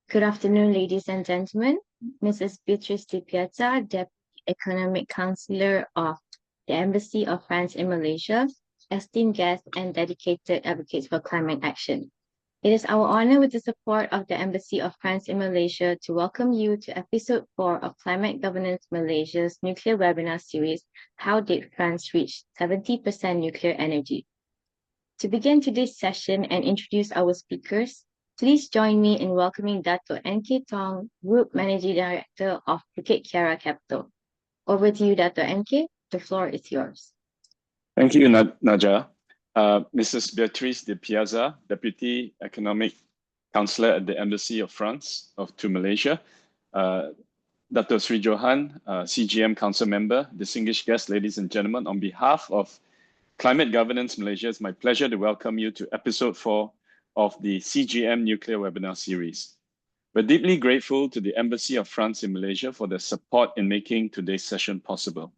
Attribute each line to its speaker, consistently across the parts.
Speaker 1: Good afternoon, ladies and gentlemen. Mrs. Béatrice de Piazza, Deputy Economic Counselor of the Embassy of France in Malaysia, esteemed guests and dedicated advocates for climate action. It is our honor with the support of the Embassy of France in Malaysia to welcome you to episode 4 of Climate Governance Malaysia's Nuclear Webinar Series, How Did France Reach 70% Nuclear Energy? To begin today's session and introduce our speakers, please join me in welcoming Datuk NK Tong, Group Managing Director of Bukit Kiara Capital. Over to you, Datuk NK. The floor is yours.
Speaker 2: Thank you, Naja. Mrs. Béatrice de Piazza, Deputy Economic Counselor at the Embassy of France to Malaysia. Dato Seri Johan, CGM Council Member, distinguished guests, ladies and gentlemen, on behalf of Climate Governance Malaysia, it's my pleasure to welcome you to episode 4 of the CGM Nuclear Webinar Series. We're deeply grateful to the Embassy of France in Malaysia for their support in making today's session possible.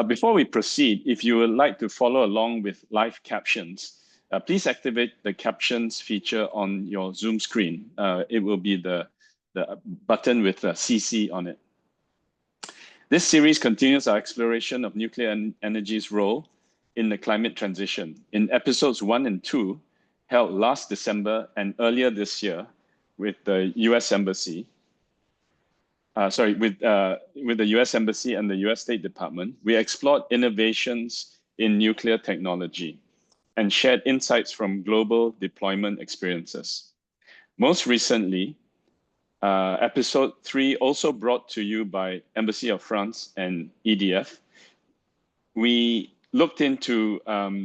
Speaker 2: Before we proceed, if you would like to follow along with live captions, please activate the captions feature on your Zoom screen. It will be the button with CC on it. This series continues our exploration of nuclear energy's role in the climate transition. In episodes 1 and 2, held last December and earlier this year with the US Embassy, with the US Embassy and the US State Department, we explored innovations in nuclear technology and shared insights from global deployment experiences. Most recently, episode 3, also brought to you by Embassy of France and EDF, we looked into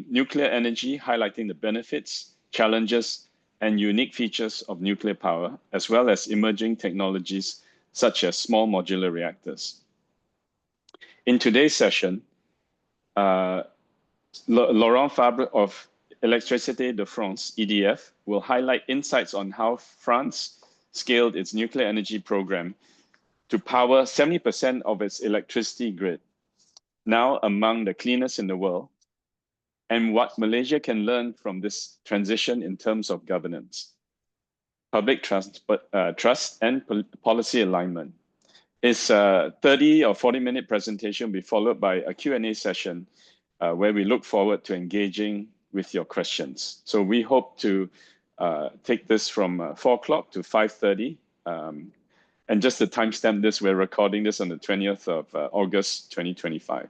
Speaker 2: nuclear energy, highlighting the benefits, challenges, and unique features of nuclear power, as well as emerging technologies such as small modular reactors. In today's session, Laurent Fabre of Electricité de France, EDF, will highlight insights on how France scaled its nuclear energy program to power 70% of its electricity grid, now among the cleanest in the world, and what Malaysia can learn from this transition in terms of governance, public trust and policy alignment. Its 30 or 40-minute presentation will be followed by a Q&A session where we look forward to engaging with your questions. So we hope to take this from 4 o'clock to 5:30. And just to timestamp this, we're recording this on the 20th of August, 2025.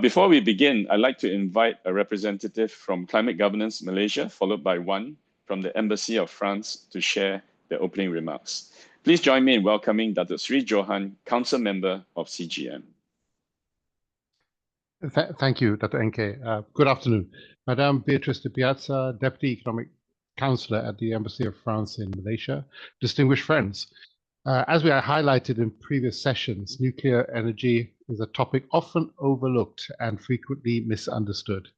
Speaker 2: Before we begin, I'd like to invite a representative from Climate Governance Malaysia, followed by one from the Embassy of France to share their opening remarks. Please join me in welcoming Dato Seri Johan, Council Member of CGM.
Speaker 3: Thank you, Dato NK. Good afternoon. Madame Béatrice de Piazza, Deputy Economic Counselor at the Embassy of France in Malaysia, distinguished friends. As we have highlighted in previous sessions, nuclear energy is a topic often overlooked and frequently misunderstood.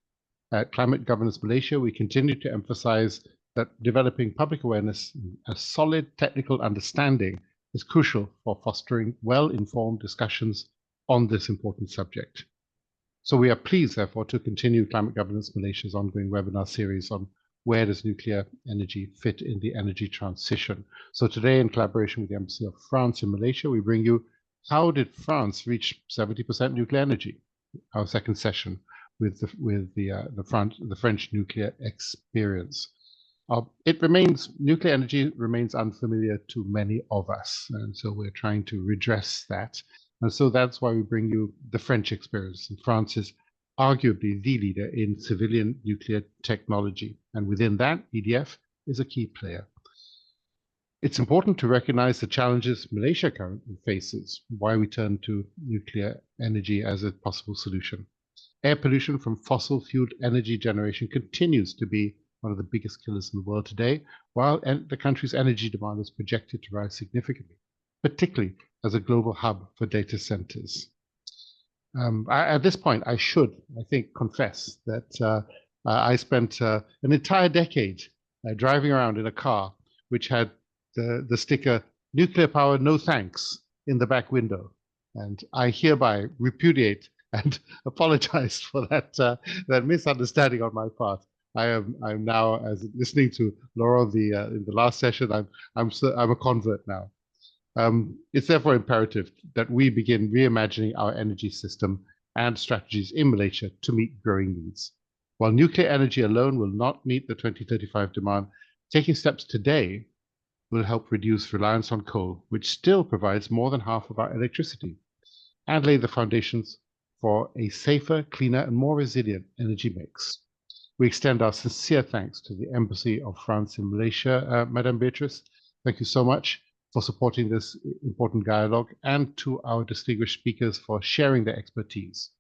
Speaker 3: At Climate Governance Malaysia, we continue to emphasize that developing public awareness and a solid technical understanding is crucial for fostering well-informed discussions on this important subject. So we are pleased, therefore, to continue Climate Governance Malaysia's ongoing webinar series on where does nuclear energy fit in the energy transition. So today, in collaboration with the Embassy of France in Malaysia, we bring you How Did France Reach 70% Nuclear Energy? Our second session with the French nuclear experience. Nuclear energy remains unfamiliar to many of us, and so we're trying to redress that. And so that's why we bring you the French experience. And France is arguably the leader in civilian nuclear technology, and within that, EDF is a key player. It's important to recognize the challenges Malaysia currently faces, why we turn to nuclear energy as a possible solution. Air pollution from fossil-fueled energy generation continues to be one of the biggest killers in the world today, while the country's energy demand is projected to rise significantly, particularly as a global hub for data centers. At this point, I think, confess that I spent an entire decade driving around in a car which had the sticker "Nuclear power, no thanks" in the back window. And I hereby repudiate and apologize for that misunderstanding on my part. I'm now, as listening to Laurent in the last session, I'm a convert now. It's therefore imperative that we begin reimagining our energy system and strategies in Malaysia to meet growing needs. While nuclear energy alone will not meet the 2035 demand, taking steps today will help reduce reliance on coal, which still provides more than half of our electricity, and lay the foundations for a safer, cleaner, and more resilient energy mix. We extend our sincere thanks to the Embassy of France in Malaysia, Madame Béatrice. Thank you so much for supporting this important dialogue, and to our distinguished speakers for sharing their expertise,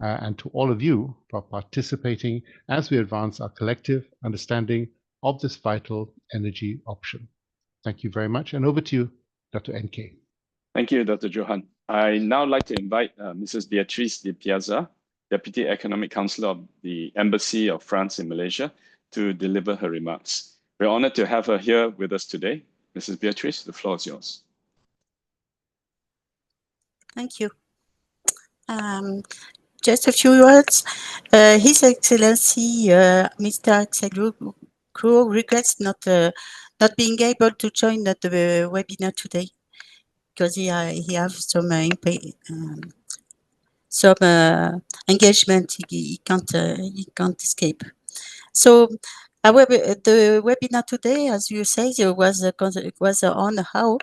Speaker 3: and to all of you for participating as we advance our collective understanding of this vital energy option. Thank you very much, and over to you, Dato NK.
Speaker 2: Thank you, Dr. Johan. I now like to invite Mrs. Béatrice de Piazza, Deputy Economic Counselor of the Embassy of France in Malaysia, to deliver her remarks. We're honored to have her here with us today. Mrs. Béatrice, the floor is yours.
Speaker 4: Thank you. Just a few words. His Excellency, Mr. Axel Crew, regrets not being able to join the webinar today because he has some engagement he can't escape. So, however, the webinar today, as you say, was on how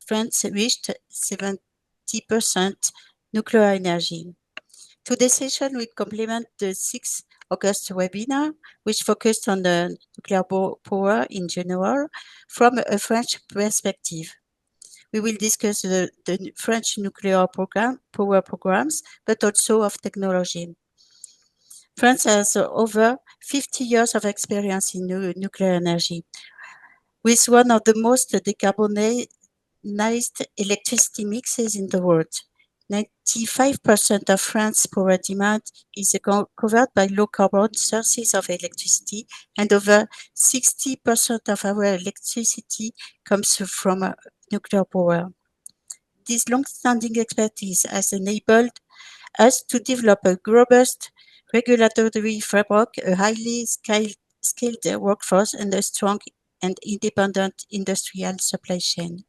Speaker 4: France reached 70% nuclear energy. Today's session will complement the 6th August webinar, which focused on the nuclear power in general from a French perspective. We will discuss the French nuclear power programs, but also of technology. France has over 50 years of experience in nuclear energy, with one of the most decarbonized electricity mixes in the world. 95% of France's power demand is covered by low-carbon sources of electricity, and over 60% of our electricity comes from nuclear power. This long-standing expertise has enabled us to develop a robust regulatory framework, a highly skilled workforce, and a strong and independent industrial supply chain.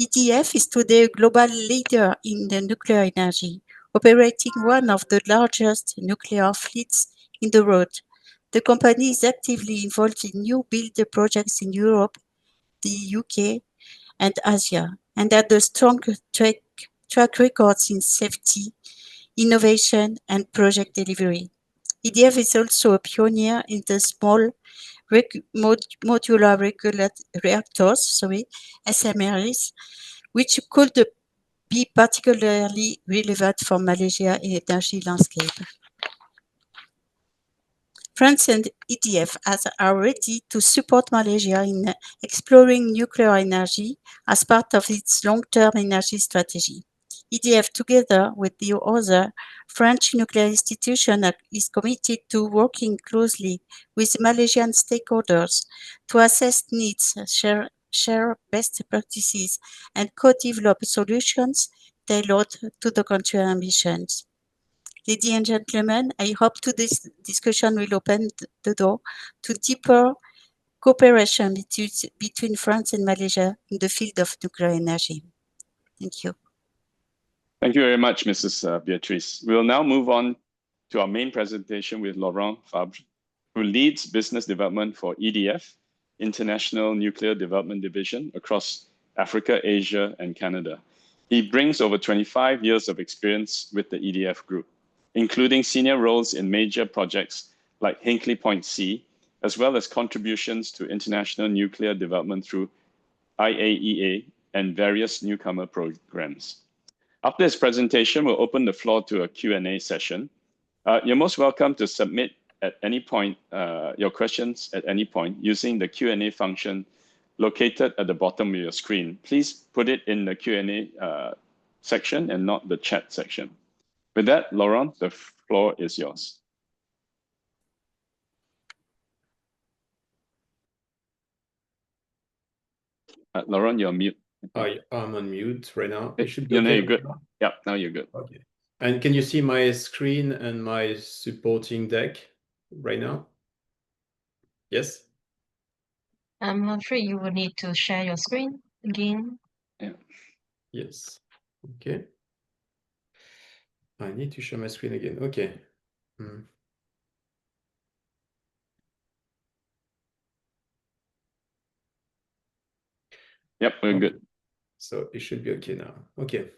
Speaker 4: EDF is today a global leader in the nuclear energy, operating one of the largest nuclear fleets in the world. The company is actively involved in new build projects in Europe, the UK, and Asia, and had a strong track records in safety, innovation, and project delivery. EDF is also a pioneer in the small modular reactors, SMRs, which could be particularly relevant for Malaysia's energy landscape. France and EDF are ready to support Malaysia in exploring nuclear energy as part of its long-term energy strategy. EDF, together with the other French nuclear institutions, is committed to working closely with Malaysian stakeholders to assess needs, share best practices, and co-develop solutions tailored to the country's ambitions. Ladies and gentlemen, I hope today's discussion will open the door to deeper cooperation between France and Malaysia in the field of nuclear energy. Thank you.
Speaker 2: Thank you very much, Mrs. Béatrice. We'll now move on to our main presentation with Laurent Fabre, who leads business development for EDF, International Nuclear Development Division, across Africa, Asia, and Canada. He brings over 25 years of experience with the EDF group, including senior roles in major projects like Hinkley Point C, as well as contributions to international nuclear development through IAEA and various newcomer programs. After this presentation, we'll open the floor to a Q&A session. You're most welcome to submit at any point your questions at any point using the Q&A function located at the bottom of your screen. Please put it in the Q&A section and not the chat section. With that, Laurent, the floor is yours. Laurent, you're on mute.
Speaker 5: I'm on mute right now. It should be
Speaker 2: okay.
Speaker 5: You're
Speaker 2: good. Yeah, now you're good.
Speaker 5: Okay. And can you see my screen and my supporting deck? right now? Yes?
Speaker 6: I'm afraid you will need to share your screen again.
Speaker 2: Yeah.
Speaker 5: Yes. Okay. I need to share my screen again. Okay.
Speaker 2: Yep, we're good.
Speaker 5: So it should be okay now. Okay.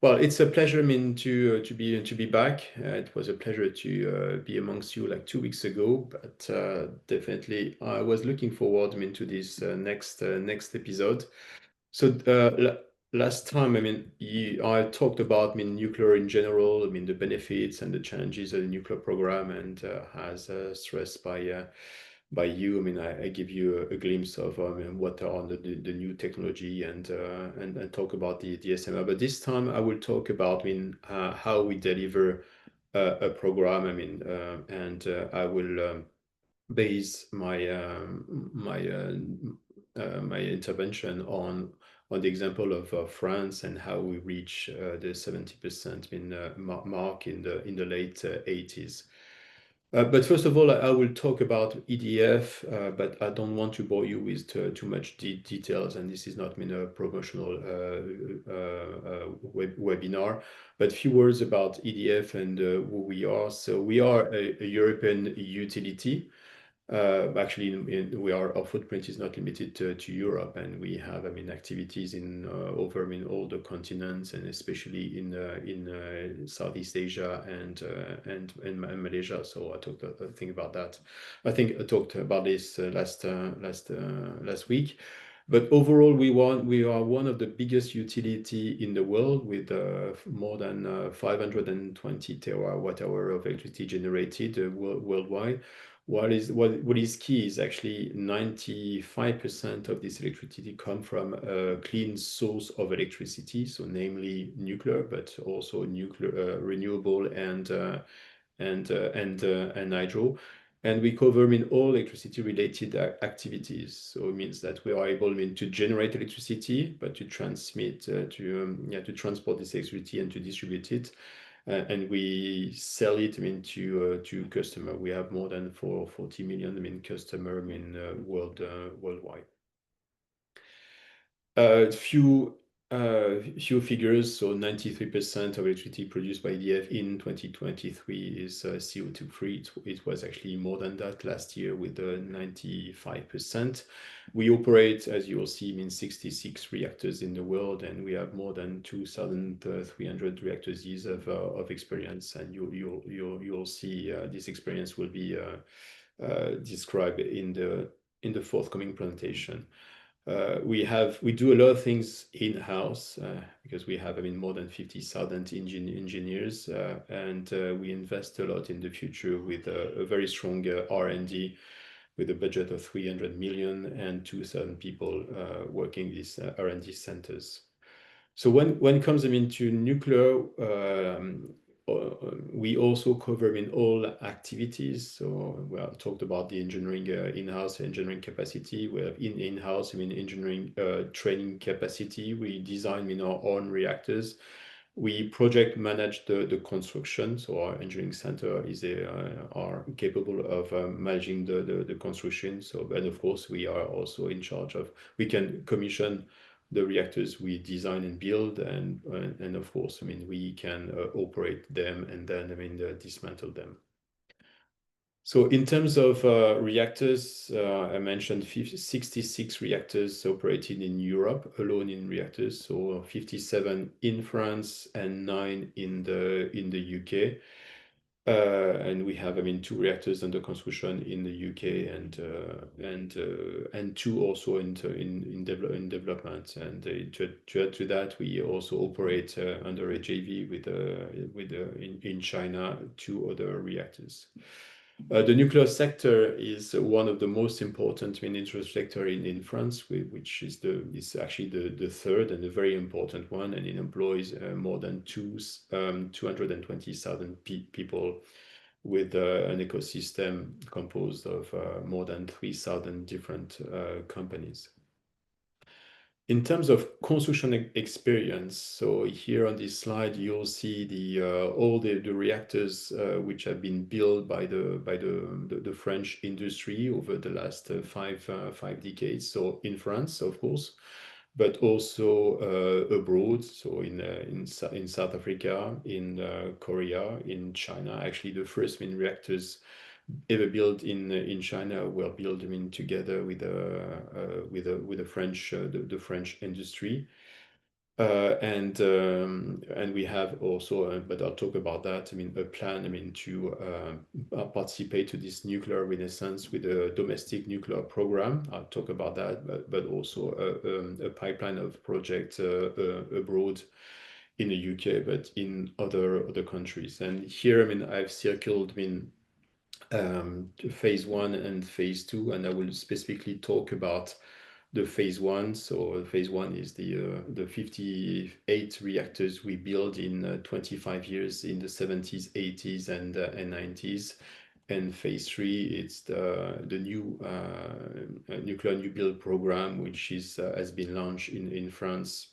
Speaker 5: Well, it's a pleasure, I mean, to be back. It was a pleasure to be amongst you like 2 weeks ago, but definitely I was looking forward, I mean, to this next episode. So last time, I mean, I talked about, I mean, nuclear in general, I mean, the benefits and the challenges of the nuclear program, and as stressed by you, I mean, I give you a glimpse of what are the new technology and talk about the SMR. But this time, I will talk about, I mean, how we deliver a program. I mean, and I will base my my intervention on the example of France and how we reach the 70% mark in the late 80s. But first of all, I will talk about EDF, but I don't want to bore you with too much details, and this is not a promotional webinar, but a few words about EDF and who we are. So we are a European utility. Actually, our footprint is not limited to Europe, and we have, I mean, activities in over, I mean, all the continents, and especially in Southeast Asia and Malaysia. So I talked a thing about that. I think I talked about this last week. But overall, we are one of the biggest utility in the world with more than 520 terawatt-hour of electricity generated worldwide. What is key is actually 95% of this electricity come from a clean source of electricity, so namely nuclear, but also nuclear renewable and hydro. And we cover, I mean, all electricity-related activities. So it means that we are able, I mean, to generate electricity, but to transmit, to transport this electricity and to distribute it. And we sell it, I mean, to customer. We have more than 40 million, I mean, customer, I mean, worldwide. Few figures. So 93% of electricity produced by EDF in 2023 is CO2 free. It was actually more than that last year with 95%. We operate, as you will see, I mean, 66 reactors in the world, and we have more than 2,300 reactors years of experience. And you'll see this experience will be described in the forthcoming presentation. We do a lot of things in-house because we have, I mean, more than 50,000 engineers, and we invest a lot in the future with a very strong R&D, with a budget of 300 million and 2,000 people working these R&D centers. So when it comes, I mean, to nuclear, we also cover in all activities. So we have talked about the engineering, in-house engineering capacity. We have in-house, I mean, engineering training capacity. We design, I mean, our own reactors. We project manage the construction. So our engineering center are capable of managing the construction. So, and of course, we are also in charge of, we can commission the reactors we design and build, and of course, I mean, we can operate them and then, I mean, dismantle them. So in terms of reactors, I mentioned 66 reactors operated in Europe alone in reactors, so 57 in France and 9 in the UK. And we have, I mean, 2 reactors under construction in the UK and 2 also in development. And to add to that, we also operate under a JV in China 2 other reactors. The nuclear sector is one of the most important, I mean, industry sector in France, which is actually the third and a very important one, and it employs more than 220,000 people with an ecosystem composed of more than 3,000 different companies. In terms of construction experience, so here on this slide, you'll see all the reactors which have been built by the French industry over the last five decades. So in France, of course, but also abroad. So in South Africa, in Korea, in China. Actually, the first main reactors ever built in China were built together with the French industry. And we have also, but I'll talk about that. A plan. To participate to this nuclear renaissance with a domestic nuclear program. I'll talk about that, but also a pipeline of projects abroad in the UK, but in other countries. And here, I've circled, phase 1 and phase 2, and I will specifically talk about the phase 1. So phase 1 is the 58 reactors we built in 25 years in the 70s, 80s, and 90s. And phase 3, it's the new nuclear new build program, which has been launched in France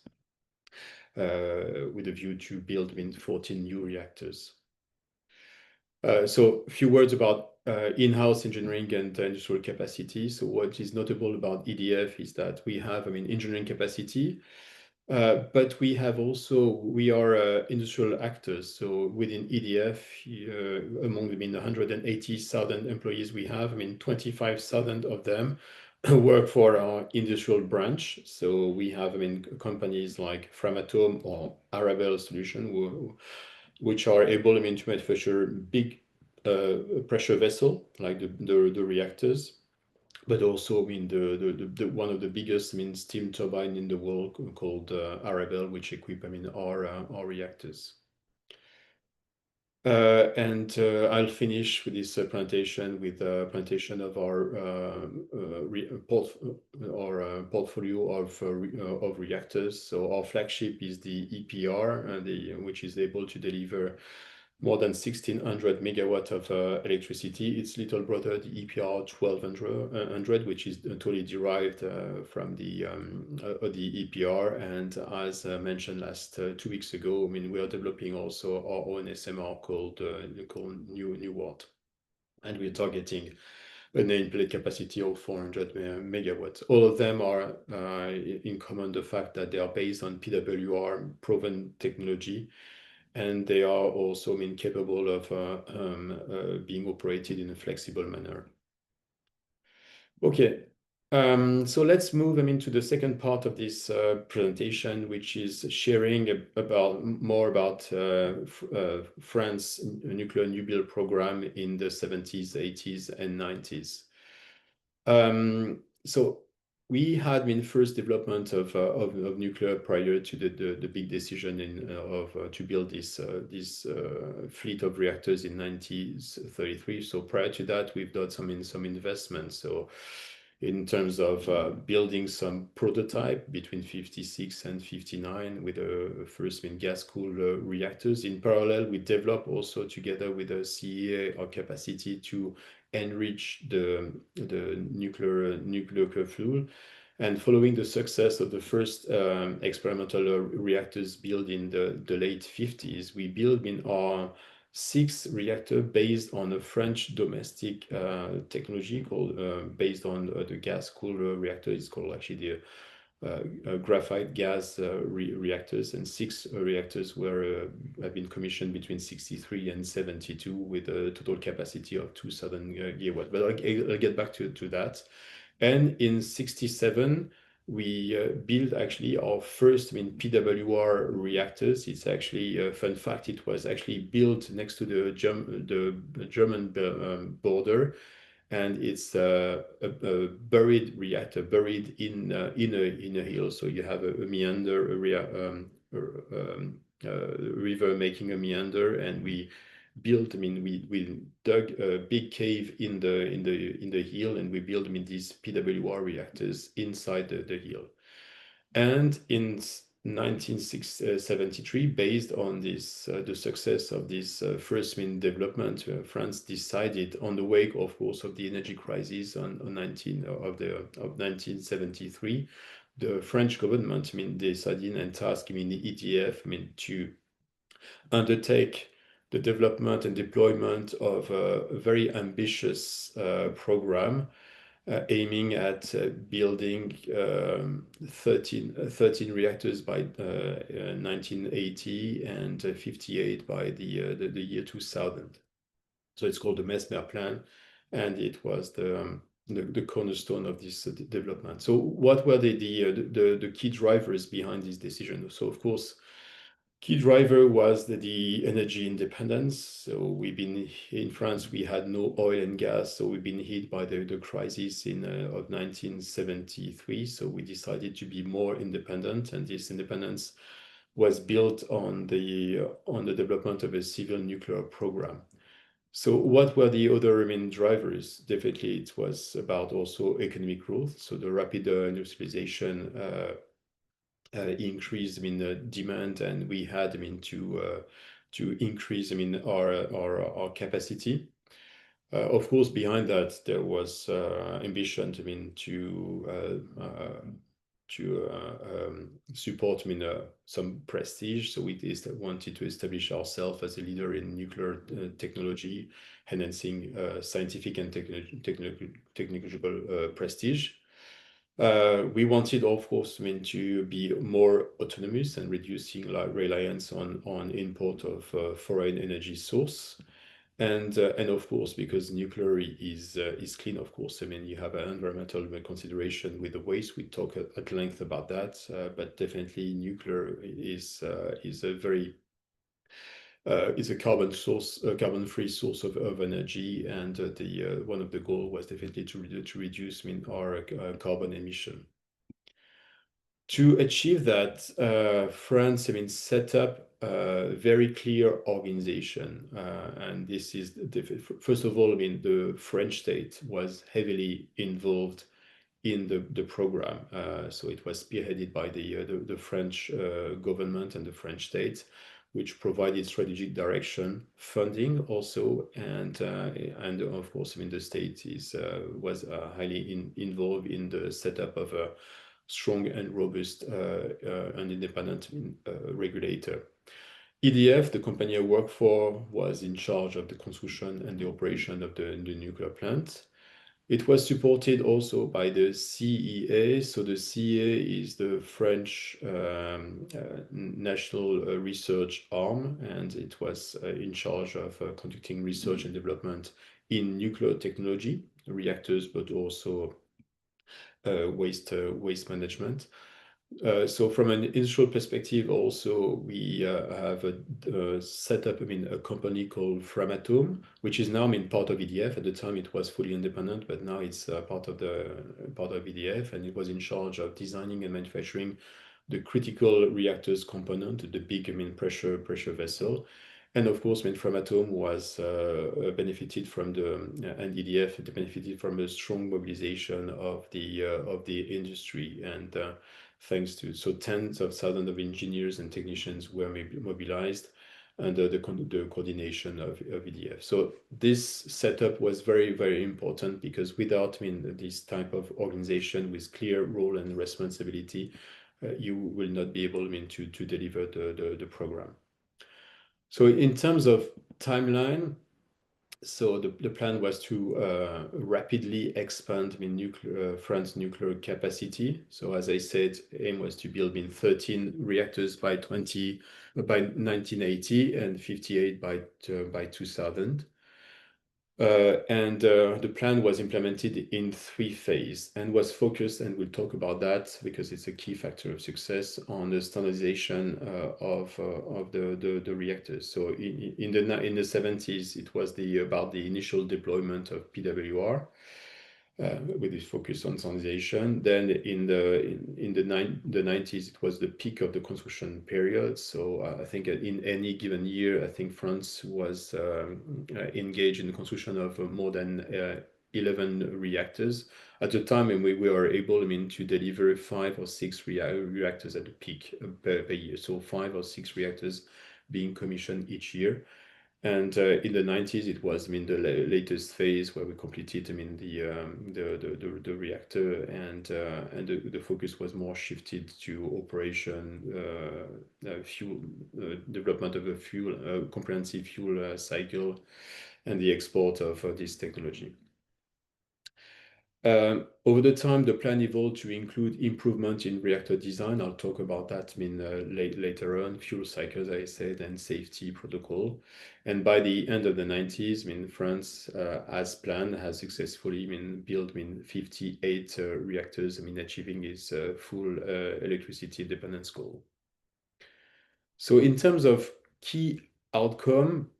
Speaker 5: with a view to build 14 new reactors. So a few words about in-house engineering and industrial capacity. So what is notable about EDF is that we have, engineering capacity, but we are industrial actors. So within EDF, among the 180,000 employees we have, 25,000 of them work for our industrial branch. So we have, companies like Framatome or Arabelle Solution, which are able, to manufacture big pressure vessel like the reactors, but also, one of the biggest, steam turbine in the world called Arabelle, which equip, our reactors. And I'll finish with this presentation with a presentation of our portfolio of reactors. So our flagship is the EPR, which is able to deliver more than 1,600 megawatts of electricity. Its little brother, the EPR 1200, which is totally derived from the EPR. And as mentioned last 2 weeks ago, we are developing also our own SMR called New Watt, and we're targeting a nameplate capacity of 400 megawatts. All of them are in common the fact that they are based on PWR proven technology, and they are also capable of being operated in a flexible manner. Okay, so let's move into the second part of this presentation, which is sharing more about France's nuclear new build program in the 70s, 80s, and 90s. So we had first development of nuclear prior to the big decision to build this fleet of reactors in 1933. So prior to that, we've done some investments. So in terms of building some prototype between 56 and 59 with the first gas-cooled reactors. In parallel, we developed also together with the CEA our capacity to enrich the nuclear fuel. And following the success of the first experimental reactors built in the late 50s, we built our 6th reactor based on a French domestic technology called based on the gas-cooled reactor. It's called actually the graphite gas reactors, and 6 reactors have been commissioned between 63 and 72 with a total capacity of 2,000 gigawatts. But I'll get back to that. And in 67, we built actually our first PWR reactors. It's actually a fun fact. It was actually built next to the German border, and it's a buried reactor, buried in a hill. So you have a meander, river making a meander, and we built. We dug a big cave in the hill, and we built these PWR reactors inside the hill. And in 1973, based on this the success of this first development, France decided, on the wake, of course, of the energy crisis of 1973, the French government, decided and tasked, the EDF, to undertake the development and deployment of a very ambitious program aiming at building 13 reactors by 1980 and 58 by the year 2000. So it's called the Mesmer Plan, and it was the cornerstone of this development. So what were the key drivers behind this decision? So of course, key driver was the energy independence. So we've been in France, we had no oil and gas, so we've been hit by the crisis of 1973. So we decided to be more independent, and this independence was built on the development of a civil nuclear program. So what were the other main drivers? Definitely, it was about also economic growth. So the rapid industrialization increased the demand, and we had to increase our capacity. Of course, behind that there was ambition to support some prestige. So we wanted to establish ourselves as a leader in nuclear technology, enhancing scientific and technological prestige. We wanted, of course, to be more autonomous and reducing reliance on import of foreign energy source. And of course, because nuclear is clean, of course. You have an environmental consideration with the waste. We talk at length about that, but definitely nuclear is a very is a carbon-free source of energy, and one of the goals was definitely to reduce our carbon emission. To achieve that, France set up a very clear organization, and this is first of all, the French state was heavily involved in the program. So it was spearheaded by the French government and the French state, which provided strategic direction, funding also, and of course, the state was highly involved in the setup of a strong and robust and independent regulator. EDF, the company I work for, was in charge of the construction and the operation of the nuclear plant. It was supported also by the CEA. So the CEA is the French national research arm, and it was in charge of conducting research and development in nuclear technology, reactors, but also waste management. So from an industrial perspective, also we have set up a company called Framatome, which is now part of EDF. At the time, it was fully independent, but now it's part of EDF, and it was in charge of designing and manufacturing the critical reactors component, the big pressure vessel. And of course, Framatome was benefited from and EDF benefited from a strong mobilization of the industry, and thanks to tens of thousands of engineers and technicians were mobilized under the coordination of EDF. So this setup was very, very important, because without this type of organization with clear role and responsibility, you will not be able to deliver the program. So in terms of timeline, so the plan was to rapidly expand France nuclear capacity. So as I said, aim was to build 13 reactors by 1980 and 58 by 2000. And the plan was implemented in 3 phases and was focused, and we'll talk about that because it's a key factor of success, on the standardization of the reactors. So in the 70s, it was about the initial deployment of PWR. With this focus on standardization. Then in the 90s, it was the peak of the construction period. So I think in any given year, I think France was engaged in the construction of more than 11 reactors. At the time, we were able to deliver 5 or 6 reactors at the peak per year. So 5 or 6 reactors being commissioned each year. And in the 90s, it was, I mean, the latest phase where we completed, I mean, the reactor, and the focus was more shifted to operation, fuel development of a fuel comprehensive fuel cycle, and the export of this technology. Over the time, the plan evolved to include improvement in reactor design. I'll talk about that, I mean, later on, fuel cycles, I said, and safety protocol. And by the end of the 90s, I mean, France, as planned, has successfully, I mean, built, I mean, 58 reactors, I mean, achieving its full electricity independence goal. So in terms of key outcome,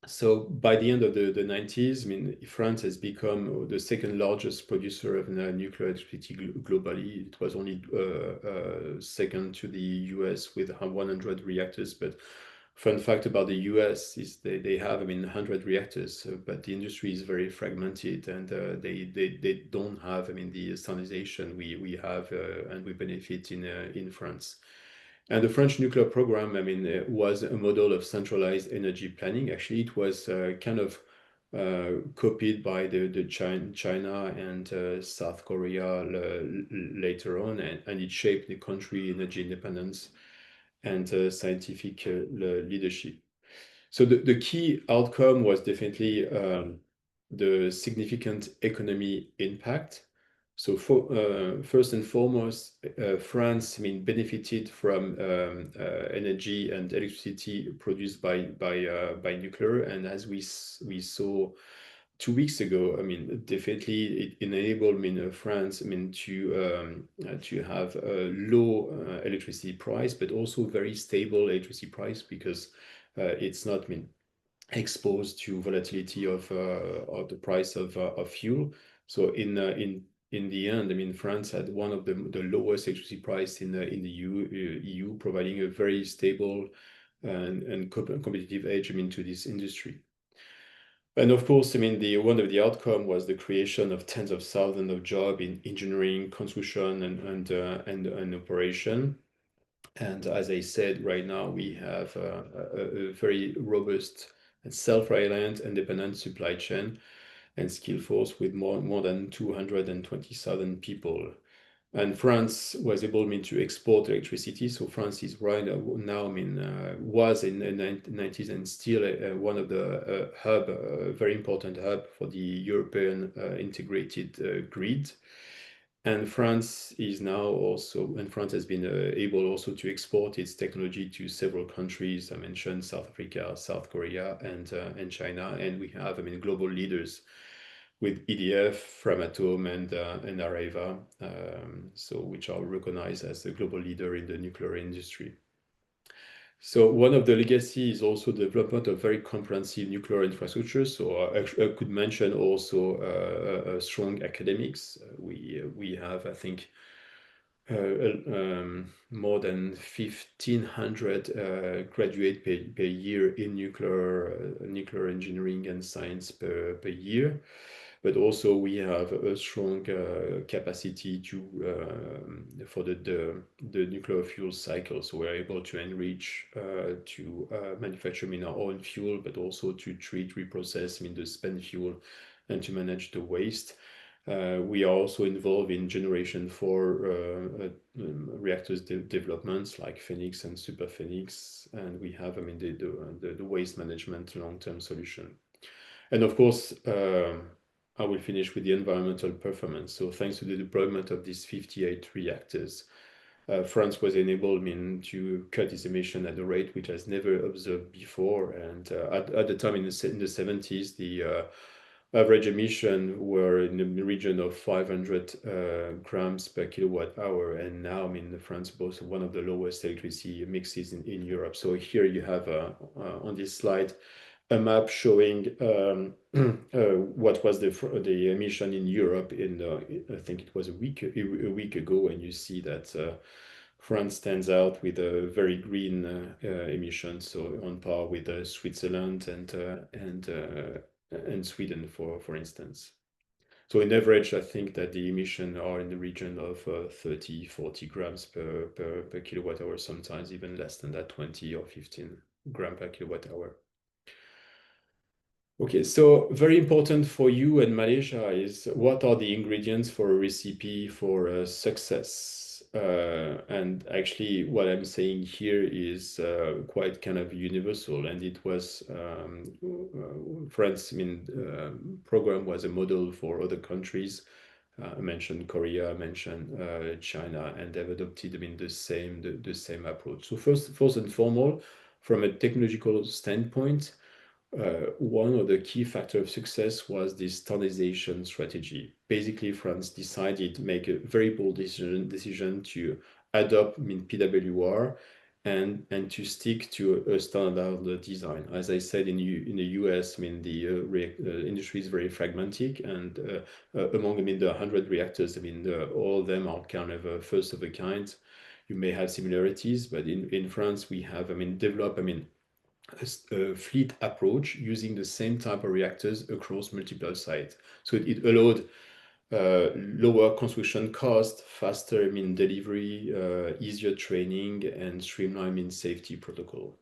Speaker 5: so by the end of the 90s, I mean, France has become the second largest producer of nuclear electricity globally. It was only second to the US with 100 reactors. But fun fact about the US is they have, I mean, 100 reactors, but the industry is very fragmented, and they don't have, I mean, the standardization we have and we benefit in France. And the French nuclear program, I mean, was a model of centralized energy planning. Actually, it was kind of copied by the China and South Korea later on, and it shaped the country energy independence and scientific leadership. So the key outcome was definitely the significant economy impact. So first and foremost, France, I mean, benefited from energy and electricity produced by nuclear, and as we saw 2 weeks ago, I mean, definitely it enabled, I mean, France, I mean, to have a low electricity price, but also very stable electricity price, because it's not, I mean, exposed to volatility of the price of fuel. So in the end, I mean, France had one of the lowest electricity price in the EU, providing a very stable and competitive edge, I mean, to this industry. And of course, I mean, one of the outcome was the creation of tens of thousands of jobs in engineering, construction, and operation. And as I said, right now we have a very robust and self-reliant, independent supply chain and skill force with more than 220,000 people. And France was able, I mean, to export electricity. So France is right now, I mean, was in the 90s and still one of the very important hub for the European integrated grid. And France is now also, and France has been able also to export its technology to several countries. I mentioned South Africa, South Korea, and China. And we have, I mean, global leaders with EDF, Framatome, and Areva, so which are recognized as the global leader in the nuclear industry. So one of the legacy is also the development of very comprehensive nuclear infrastructure. So I could mention also strong academics. We have, I think, more than 1,500 graduate per year in nuclear engineering and science per year. But also we have a strong capacity for the nuclear fuel cycle. So we're able to enrich, to manufacture, I mean, our own fuel, but also to treat, reprocess, I mean, the spent fuel, and to manage the waste. We are also involved in generation 4 reactors developments like Phoenix and Super Phoenix, and we have, I mean, the waste management long-term solution. And of course, I will finish with the environmental performance. So thanks to the deployment of these 58 reactors, France was enabled, I mean, to cut its emission at a rate which has never observed before. And at the time in the 70s, the average emission were in the region of 500 grams per kilowatt hour. And now, I mean, France boasts one of the lowest electricity mixes in Europe. So here you have on this slide a map showing what was the emission in Europe in I think it was a week ago, and you see that France stands out with a very green emission, so on par with Switzerland and Sweden, for instance. So in average, I think that the emission are in the region of 30-40 grams per kilowatt hour, sometimes even less than that, 20 or 15 grams per kilowatt hour. Okay, so very important for you and Malaysia is what are the ingredients for a recipe for success? And actually, what I'm saying here is quite kind of universal, and it was France. I mean, program was a model for other countries. I mentioned Korea, I mentioned China, and they've adopted, I mean, the same approach. So first and foremost, from a technological standpoint, one of the key factors of success was the standardization strategy. Basically, France decided to make a very bold decision to adopt, I mean, PWR and to stick to a standard design. As I said, in the US, I mean, the industry is very fragmented, and among, I mean, the 100 reactors, I mean, all of them are kind of first of a kind. You may have similarities, but in France, we have, I mean, developed, I mean, a fleet approach using the same type of reactors across multiple sites. So it allowed lower construction cost, faster, I mean, delivery, easier training, and streamlined, I mean, safety protocol.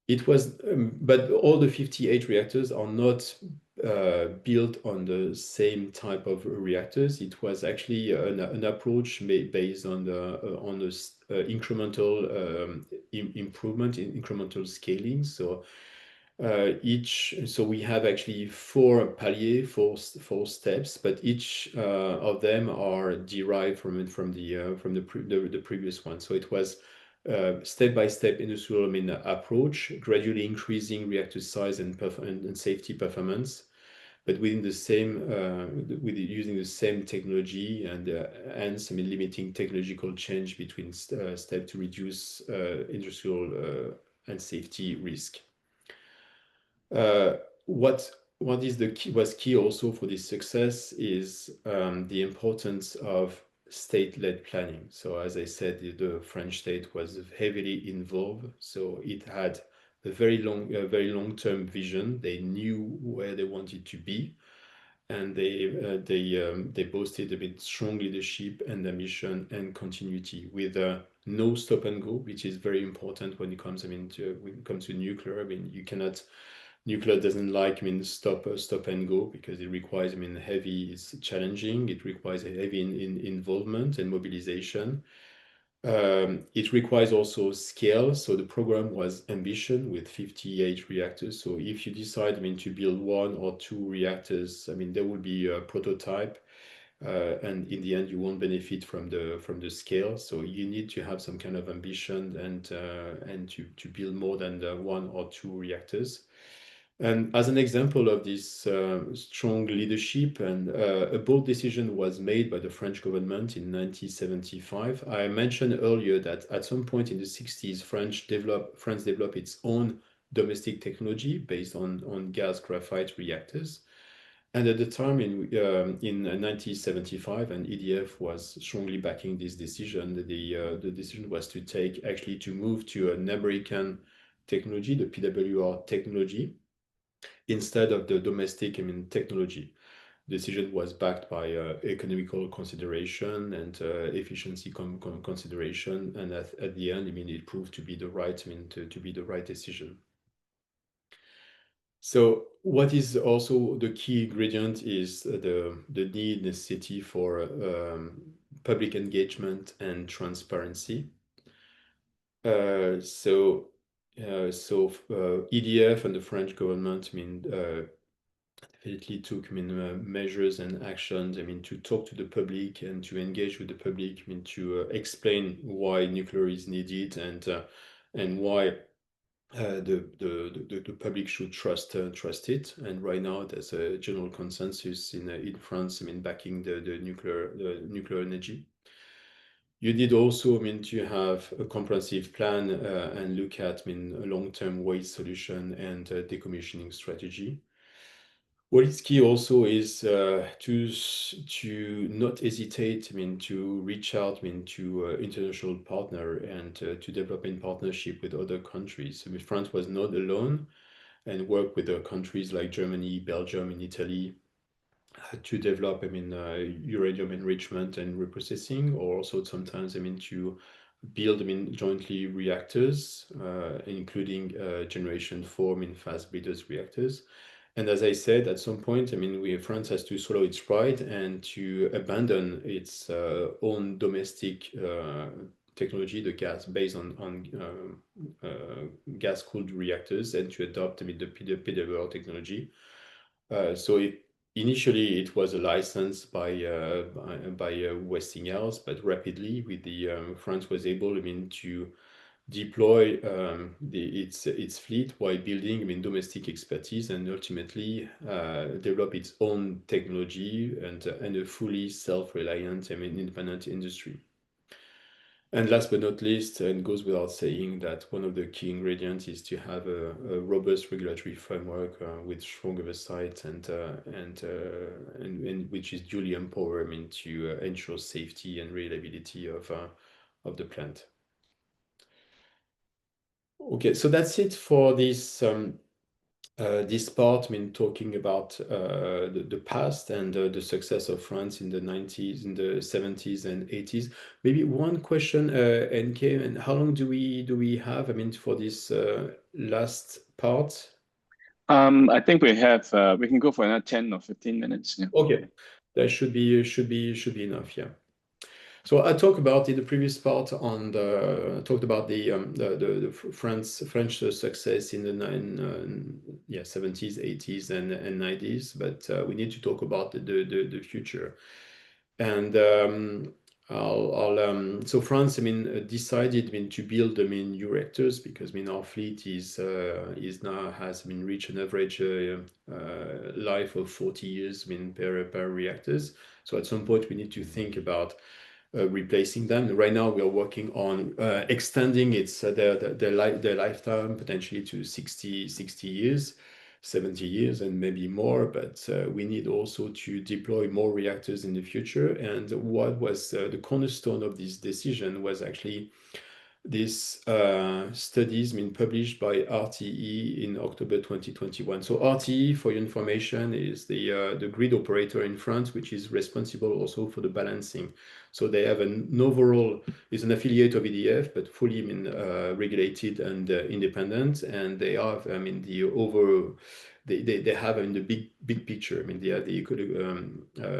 Speaker 5: It was, but all the 58 reactors are not built on the same type of reactors. It was actually an approach based on the incremental improvement in incremental scaling. So so we have actually four paliers, four steps, but each of them are derived from the previous one. So it was step-by-step industrial, I mean, approach, gradually increasing reactor size and safety performance, but within the same using the same technology, and hence, I mean, limiting technological change between steps to reduce industrial and safety risk. What is the key, was key also for this success is the importance of state-led planning. So as I said, the French state was heavily involved. So it had a very long-term vision. They knew where they wanted to be, and they boasted a bit strong leadership and ambition and continuity with no stop and go, which is very important when it comes, I mean, when it comes to nuclear. I mean, you cannot. Nuclear doesn't like, I mean, stop and go, because it requires, I mean, it's challenging. It requires a heavy involvement and mobilization. It requires also scale. So the program was ambition with 58 reactors. So if you decide, I mean, to build one or two reactors, I mean, there will be a prototype, and in the end, you won't benefit from the scale. So you need to have some kind of ambition and to build more than one or two reactors. And as an example of this strong leadership, and a bold decision was made by the French government in 1975. I mentioned earlier that at some point in the 60s, France developed its own domestic technology based on gas graphite reactors. And at the time, in 1975, and EDF was strongly backing this decision. The decision was to move to an American technology, the PWR technology, instead of the domestic, I mean, technology. Decision was backed by economical consideration and efficiency consideration, and at the end, I mean, it proved to be the right, I mean, to be the right decision. So what is also the key ingredient is the necessity for public engagement and transparency. EDF and the French government, I mean, definitely took, I mean, measures and actions, I mean, to talk to the public and to engage with the public, I mean, to explain why nuclear is needed, and why the public should trust it. And right now, there's a general consensus in France, I mean, backing the nuclear energy. You need also, I mean, to have a comprehensive plan and look at, I mean, a long-term waste solution and decommissioning strategy. What is key also is to not hesitate, I mean, to reach out, I mean, to international partner, and to develop in partnership with other countries. I mean, France was not alone, and work with countries like Germany, Belgium, and Italy to develop, I mean, uranium enrichment and reprocessing, or also sometimes, I mean, to build, I mean, jointly reactors, including generation 4, I mean, fast breeders reactors. And as I said, at some point, I mean, France has to swallow its pride and to abandon its own domestic technology, the gas based on gas-cooled reactors, and to adopt, I mean, the PWR technology. Initially, it was a license by Westinghouse, but rapidly, with France was able, I mean, to deploy its fleet while building, I mean, domestic expertise, and ultimately develop its own technology and a fully self-reliant, I mean, independent industry. And last but not least, and goes without saying, that one of the key ingredients is to have a robust regulatory framework with strong oversight and which is duly empowered, I mean, to ensure safety and reliability of the plant. Okay, so that's it for this this part, I mean, talking about the past and the success of France in the 90s, in the 70s and 80s. Maybe one question, NK, and how long do we have, I mean, for this last part?
Speaker 2: I think we have we can go for another 10 or 15 minutes. Yeah.
Speaker 5: Okay, that should be enough. Yeah. So I talked about in the previous part on talked about the French success in the 70s, 80s, and 90s, but we need to talk about the future. And so France, I mean, decided, I mean, to build, I mean, new reactors, because, I mean, our fleet is now has, I mean, reached an average life of 40 years, I mean, per reactors. So at some point we need to think about replacing them. Right now we are working on extending their lifetime potentially to 60 years, 70 years, and maybe more, but we need also to deploy more reactors in the future. And what was the cornerstone of this decision was actually this studies, I mean, published by RTE in October 2021. So RTE, for your information, is the grid operator in France, which is responsible also for the balancing. So they have an overall, is an affiliate of EDF, but fully, I mean, regulated and independent. And they have, I mean, the overall, they have, in the big picture, I mean, they have the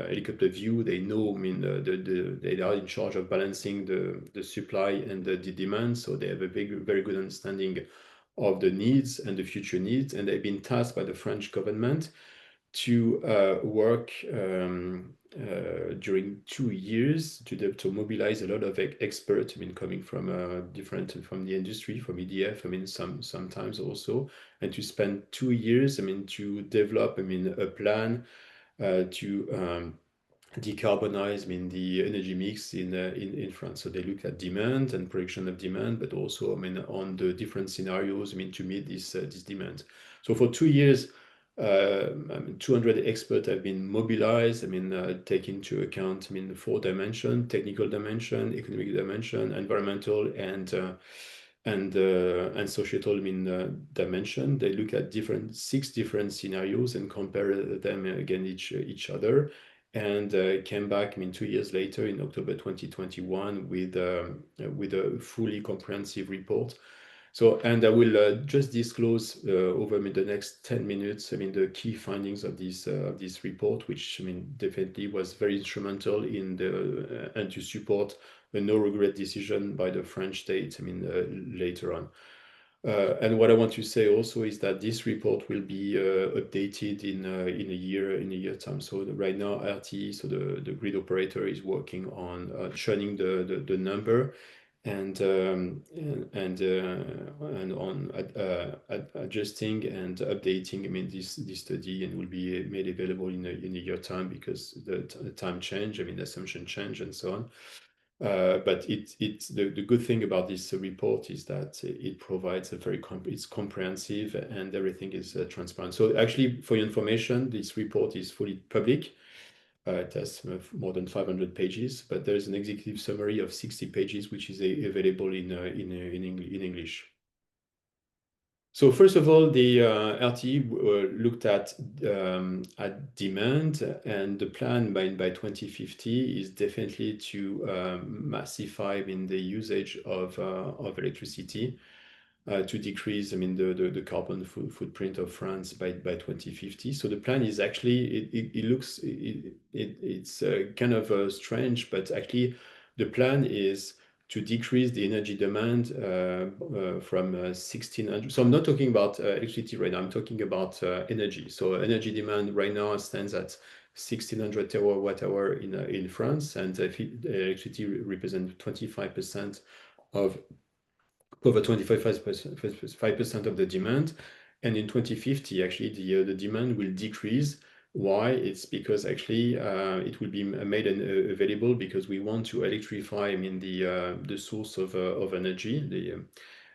Speaker 5: helicopter view. They know, I mean, they are in charge of balancing the supply and the demand. So they have a very good understanding of the needs and the future needs. And they've been tasked by the French government to work during 2 years to mobilize a lot of experts, I mean, coming from from the industry, from EDF, I mean, sometimes also, and to spend 2 years, I mean, to develop, I mean, a plan to decarbonize, I mean, the energy mix in France. So they look at demand and prediction of demand, but also, I mean, on the different scenarios, I mean, to meet this demand. So for 2 years, 200 experts have been mobilized. I mean, take into account, I mean, the 4 dimensions: technical dimension, economic dimension, environmental, and societal, I mean, dimension. They look at 6 different scenarios and compare them against each other, and came back, I mean, 2 years later in October 2021 with a fully comprehensive report. So, and I will just disclose over, I mean, the next 10 minutes, I mean, the key findings of this report, which, I mean, definitely was very instrumental in and to support a no regret decision by the French state, I mean, later on. And what I want to say also is that this report will be updated in a year time. So right now, RTE, so the grid operator, is working on tuning the number and on adjusting and updating, I mean, this study, and will be made available in a year time, because the time change, I mean, assumption change, and so on. But the good thing about this report is that it provides it's comprehensive, and everything is transparent. So actually, for your information, this report is fully public. It has more than 500 pages, but there is an executive summary of 60 pages, which is available in English. So first of all, the RTE looked at demand, and the plan by 2050 is definitely to massify in the usage of electricity. to decrease, I mean, the carbon footprint of France by 2050. So the plan is actually, it looks, it's kind of strange, but actually the plan is to decrease the energy demand from 1600. So I'm not talking about electricity right now, I'm talking about energy. So energy demand right now stands at 1600 terawatt hour in France, and electricity represents 25% of over 25% of the demand. And in 2050, actually, the demand will decrease. Why? It's because actually it will be made available because we want to electrify, I mean, the source of energy.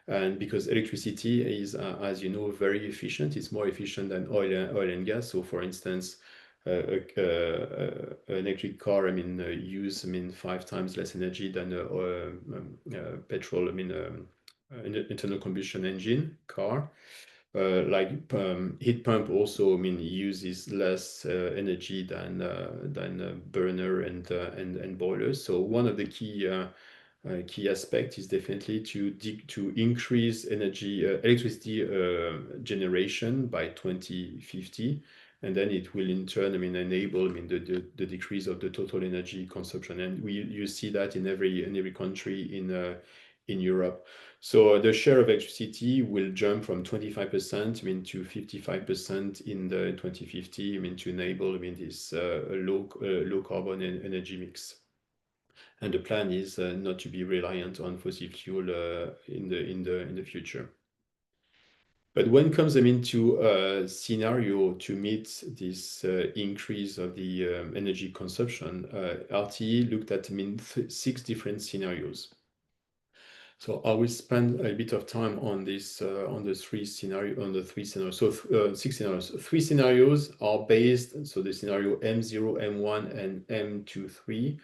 Speaker 5: And because electricity is, as you know, very efficient. It's more efficient than oil and gas. So, for instance, an electric car, I mean, use, I mean, 5 times less energy than petrol, I mean, an internal combustion engine car. Heat pump also, I mean, uses less energy than burner and boilers. So one of the key aspect is definitely to increase electricity generation by 2050, and then it will in turn, I mean, enable, I mean, the decrease of the total energy consumption, and you see that in every country in Europe. So the share of electricity will jump from 25%, I mean, to 55% in the 2050, I mean, to enable, I mean, this low carbon energy mix. And the plan is not to be reliant on fossil fuel in the future. But when it comes, I mean, to a scenario to meet this increase of the energy consumption, RTE looked at, I mean, 6 different scenarios. So I will spend a bit of time on this, on the 3 scenarios. So 6 scenarios. 3 scenarios are based. So the scenario M0, M1, and M23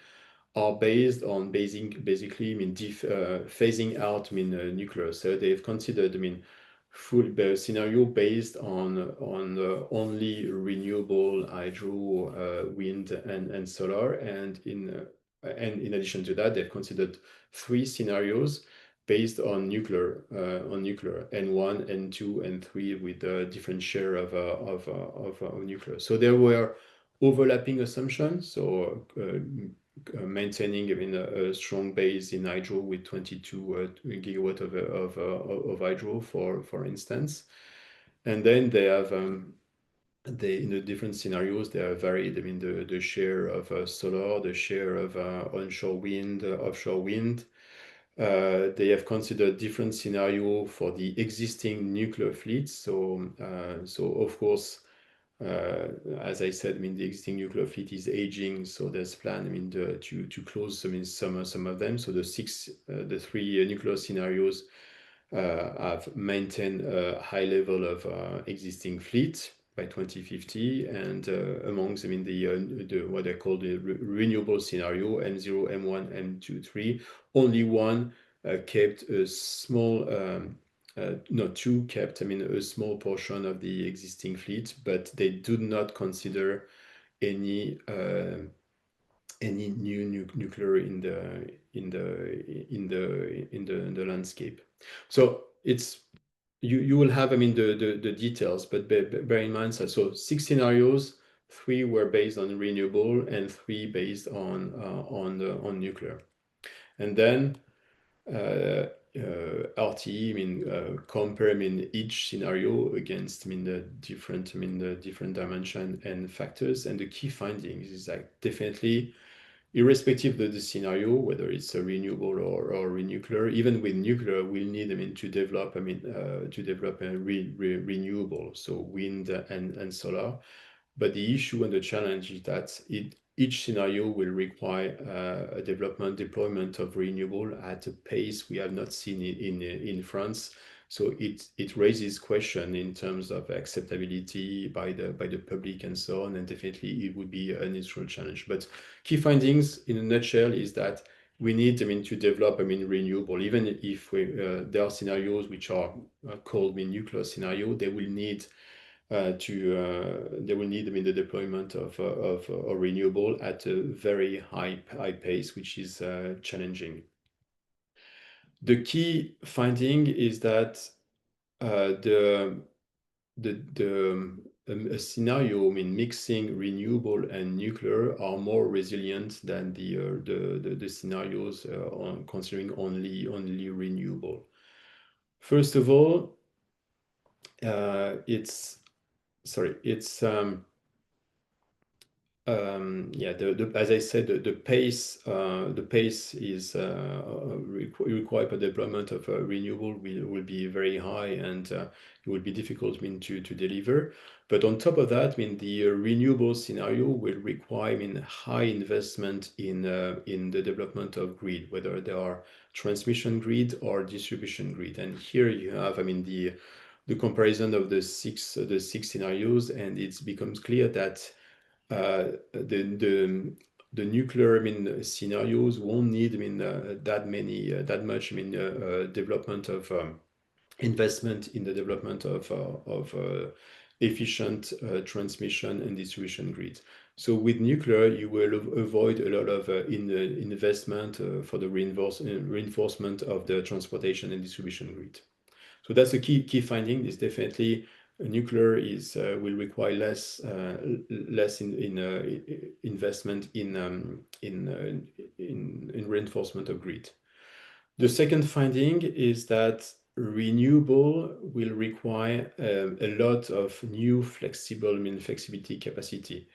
Speaker 5: are based on basically, I mean, phasing out, I mean, nuclear. So they've considered, I mean, full scenario based on only renewable hydro, wind, and solar. And in addition to that, they've considered 3 scenarios based on nuclear, N1, N2, and 3 with a different share of nuclear. So there were overlapping assumptions. So maintaining, I mean, a strong base in hydro with 22 gigawatt of hydro, for instance. And then they have in the different scenarios, they are varied. I mean, the share of solar, the share of onshore wind, offshore wind. They have considered different scenario for the existing nuclear fleets. So of course, as I said, I mean, the existing nuclear fleet is aging, so there's plan, I mean, to close, I mean, some of them. So the 3 nuclear scenarios have maintained a high level of existing fleet by 2050, and amongst, I mean, the what I call the renewable scenario, M0, M1, M2, 3, only one kept a small. No, 2 kept, I mean, a small portion of the existing fleet, but they do not consider any new nuclear in the landscape. So it's you will have, I mean, the details, but bear in mind, so 6 scenarios, 3 were based on renewable and 3 based on nuclear, and then RTE, I mean, compare, I mean, each scenario against, I mean, the different dimension and factors. And the key findings is that definitely, irrespective of the scenario, whether it's a renewable or nuclear, even with nuclear, we'll need, I mean, to develop, I mean, a renewable, so wind and solar. But the issue and the challenge is that each scenario will require a deployment of renewable at a pace we have not seen in France. So it raises question in terms of acceptability by the public and so on, and definitely it would be an industrial challenge. But key findings in a nutshell is that we need, I mean, to develop, I mean, renewable. Even if there are scenarios which are called, I mean, nuclear scenario, they will need I mean, the deployment of a renewable at a very high pace, which is challenging. The key finding is that a scenario, I mean, mixing renewable and nuclear are more resilient than the scenarios on considering only renewable. First of all, it's as I said, the pace is required for development of renewable will be very high, and it will be difficult, I mean, to deliver. But on top of that, I mean, the renewable scenario will require, I mean, high investment in the development of grid, whether they are transmission grid or distribution grid. And here you have, I mean, the comparison of the six scenarios, and it becomes clear that the nuclear, I mean, scenarios won't need, I mean, that much, I mean, development of investment in the development of efficient transmission and distribution grids. So with nuclear, you will avoid a lot of investment for the reinforcement of the transportation and distribution grid. So that's a key finding. Is definitely nuclear will require less investment in reinforcement of grid. The second finding is that renewable will require a lot of new flexibility capacity.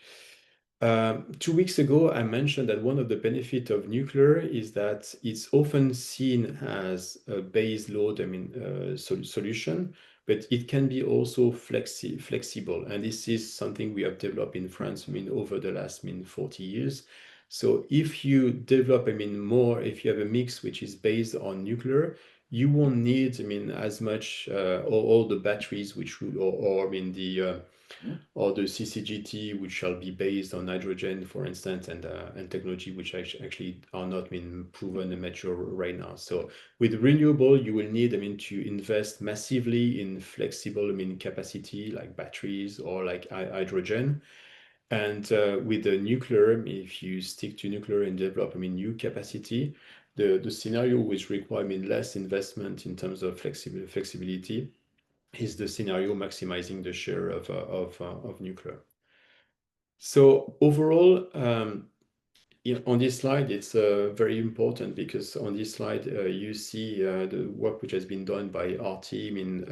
Speaker 5: 2 weeks ago, I mentioned that one of the benefits of nuclear is that it's often seen as a base load, I mean, solution, but it can be also flexible. And this is something we have developed in France, I mean, over the last 40 years. So if you develop, I mean, more, if you have a mix which is based on nuclear, you won't need, I mean, as much all the batteries which would, or I mean, or the CCGT, which shall be based on hydrogen, for instance, and technology which actually are not been proven and mature right now. So with renewable, you will need, I mean, to invest massively in flexible, I mean, capacity like batteries or like hydrogen. And with the nuclear, if you stick to nuclear and develop, I mean, new capacity, the scenario which require, I mean, less investment in terms of flexibility is the scenario maximizing the share of nuclear. So overall, on this slide, it's very important because on this slide you see the work which has been done by our team in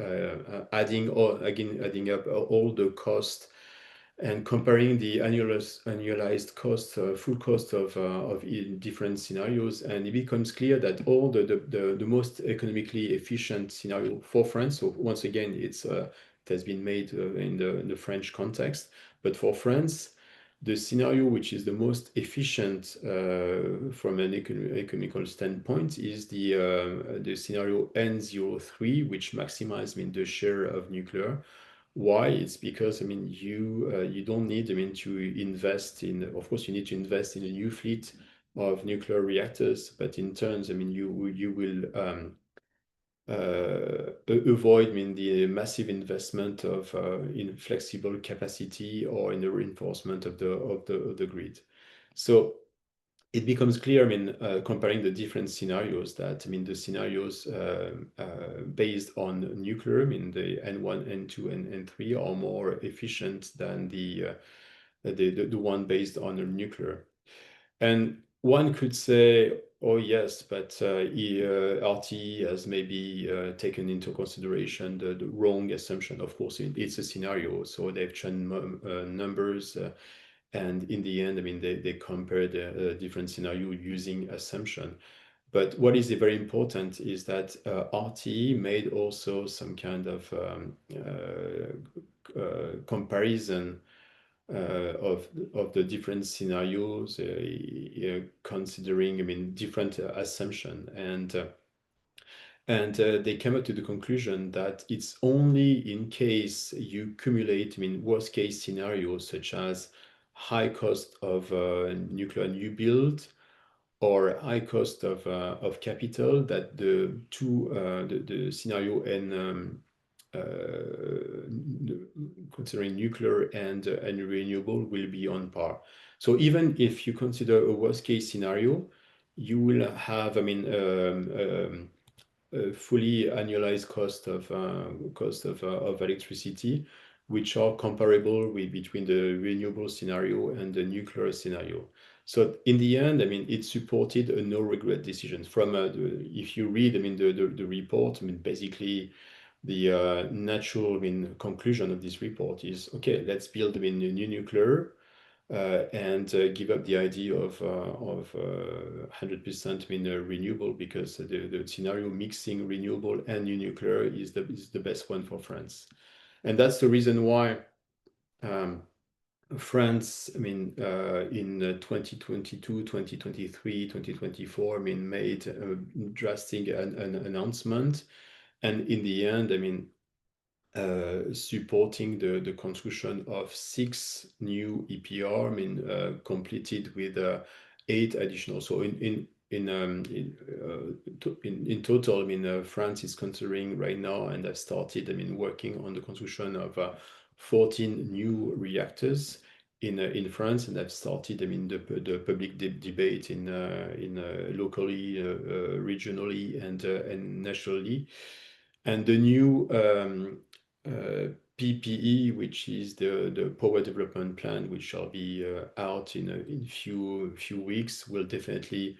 Speaker 5: adding up all the cost and comparing the annualized cost, full cost of different scenarios, and it becomes clear that all the most economically efficient scenario for France. So once again, it has been made in the French context, but for France, the scenario which is the most efficient from an economical standpoint is the scenario N03, which maximizes, I mean, the share of nuclear. Why? It's because, I mean, you don't need, I mean, to invest in, of course, you need to invest in a new fleet of nuclear reactors, but in turns, I mean, you will avoid, I mean, the massive investment of in flexible capacity or in the reinforcement of the grid. So it becomes clear, I mean, comparing the different scenarios that, I mean, the scenarios based on nuclear, I mean, the N1, N2, and N3 are more efficient than the one based on nuclear. And one could say, oh yes, but RTE has maybe taken into consideration the wrong assumption. Of course, it's a scenario, so they've chosen numbers. And in the end, I mean, they compared a different scenario using assumption. But what is very important is that RTE made also some kind of comparison of the different scenarios, considering, I mean, different assumption, and they came up to the conclusion that it's only in case you cumulate, I mean, worst case scenarios such as high cost of nuclear new build or high cost of capital that the scenario and considering nuclear and renewable will be on par. So even if you consider a worst case scenario, you will have, I mean, fully annualized cost of electricity, which are comparable between the renewable scenario and the nuclear scenario. So in the end, I mean, it supported a no regret decision. From if you read, I mean, the report, I mean, basically the natural, I mean, conclusion of this report is, okay, let's build, I mean, a new nuclear and give up the idea of 100% I mean, renewable, because the scenario mixing renewable and new nuclear is the best one for France. And that's the reason why France, I mean, in 2022, 2023, 2024, I mean, made a drastic an announcement. And in the end, I mean, supporting the construction of 6 new EPR, I mean, completed with 8 additional. So in total, I mean, France is considering right now, and have started, I mean, working on the construction of 14 new reactors in France, and have started, I mean, the public debate in locally, regionally, and nationally. And the new PPE, which is the power development plan, which shall be out in few weeks, will definitely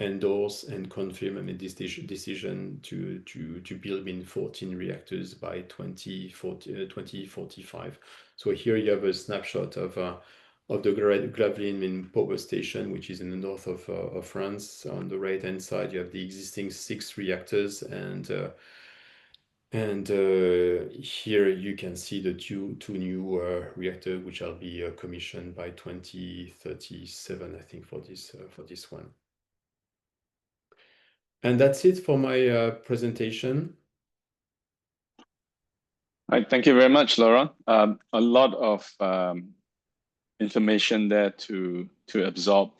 Speaker 5: endorse and confirm, I mean, this decision to build in 14 reactors by 2045. So here you have a snapshot of the Gravelines power station, which is in the north of France. On the right hand side, you have the existing 6 reactors, and here you can see the two new reactors, which will be commissioned by 2037, I think, for this one. And that's it for my presentation.
Speaker 2: Right, thank you very much, Laurent. A lot of information there to absorb.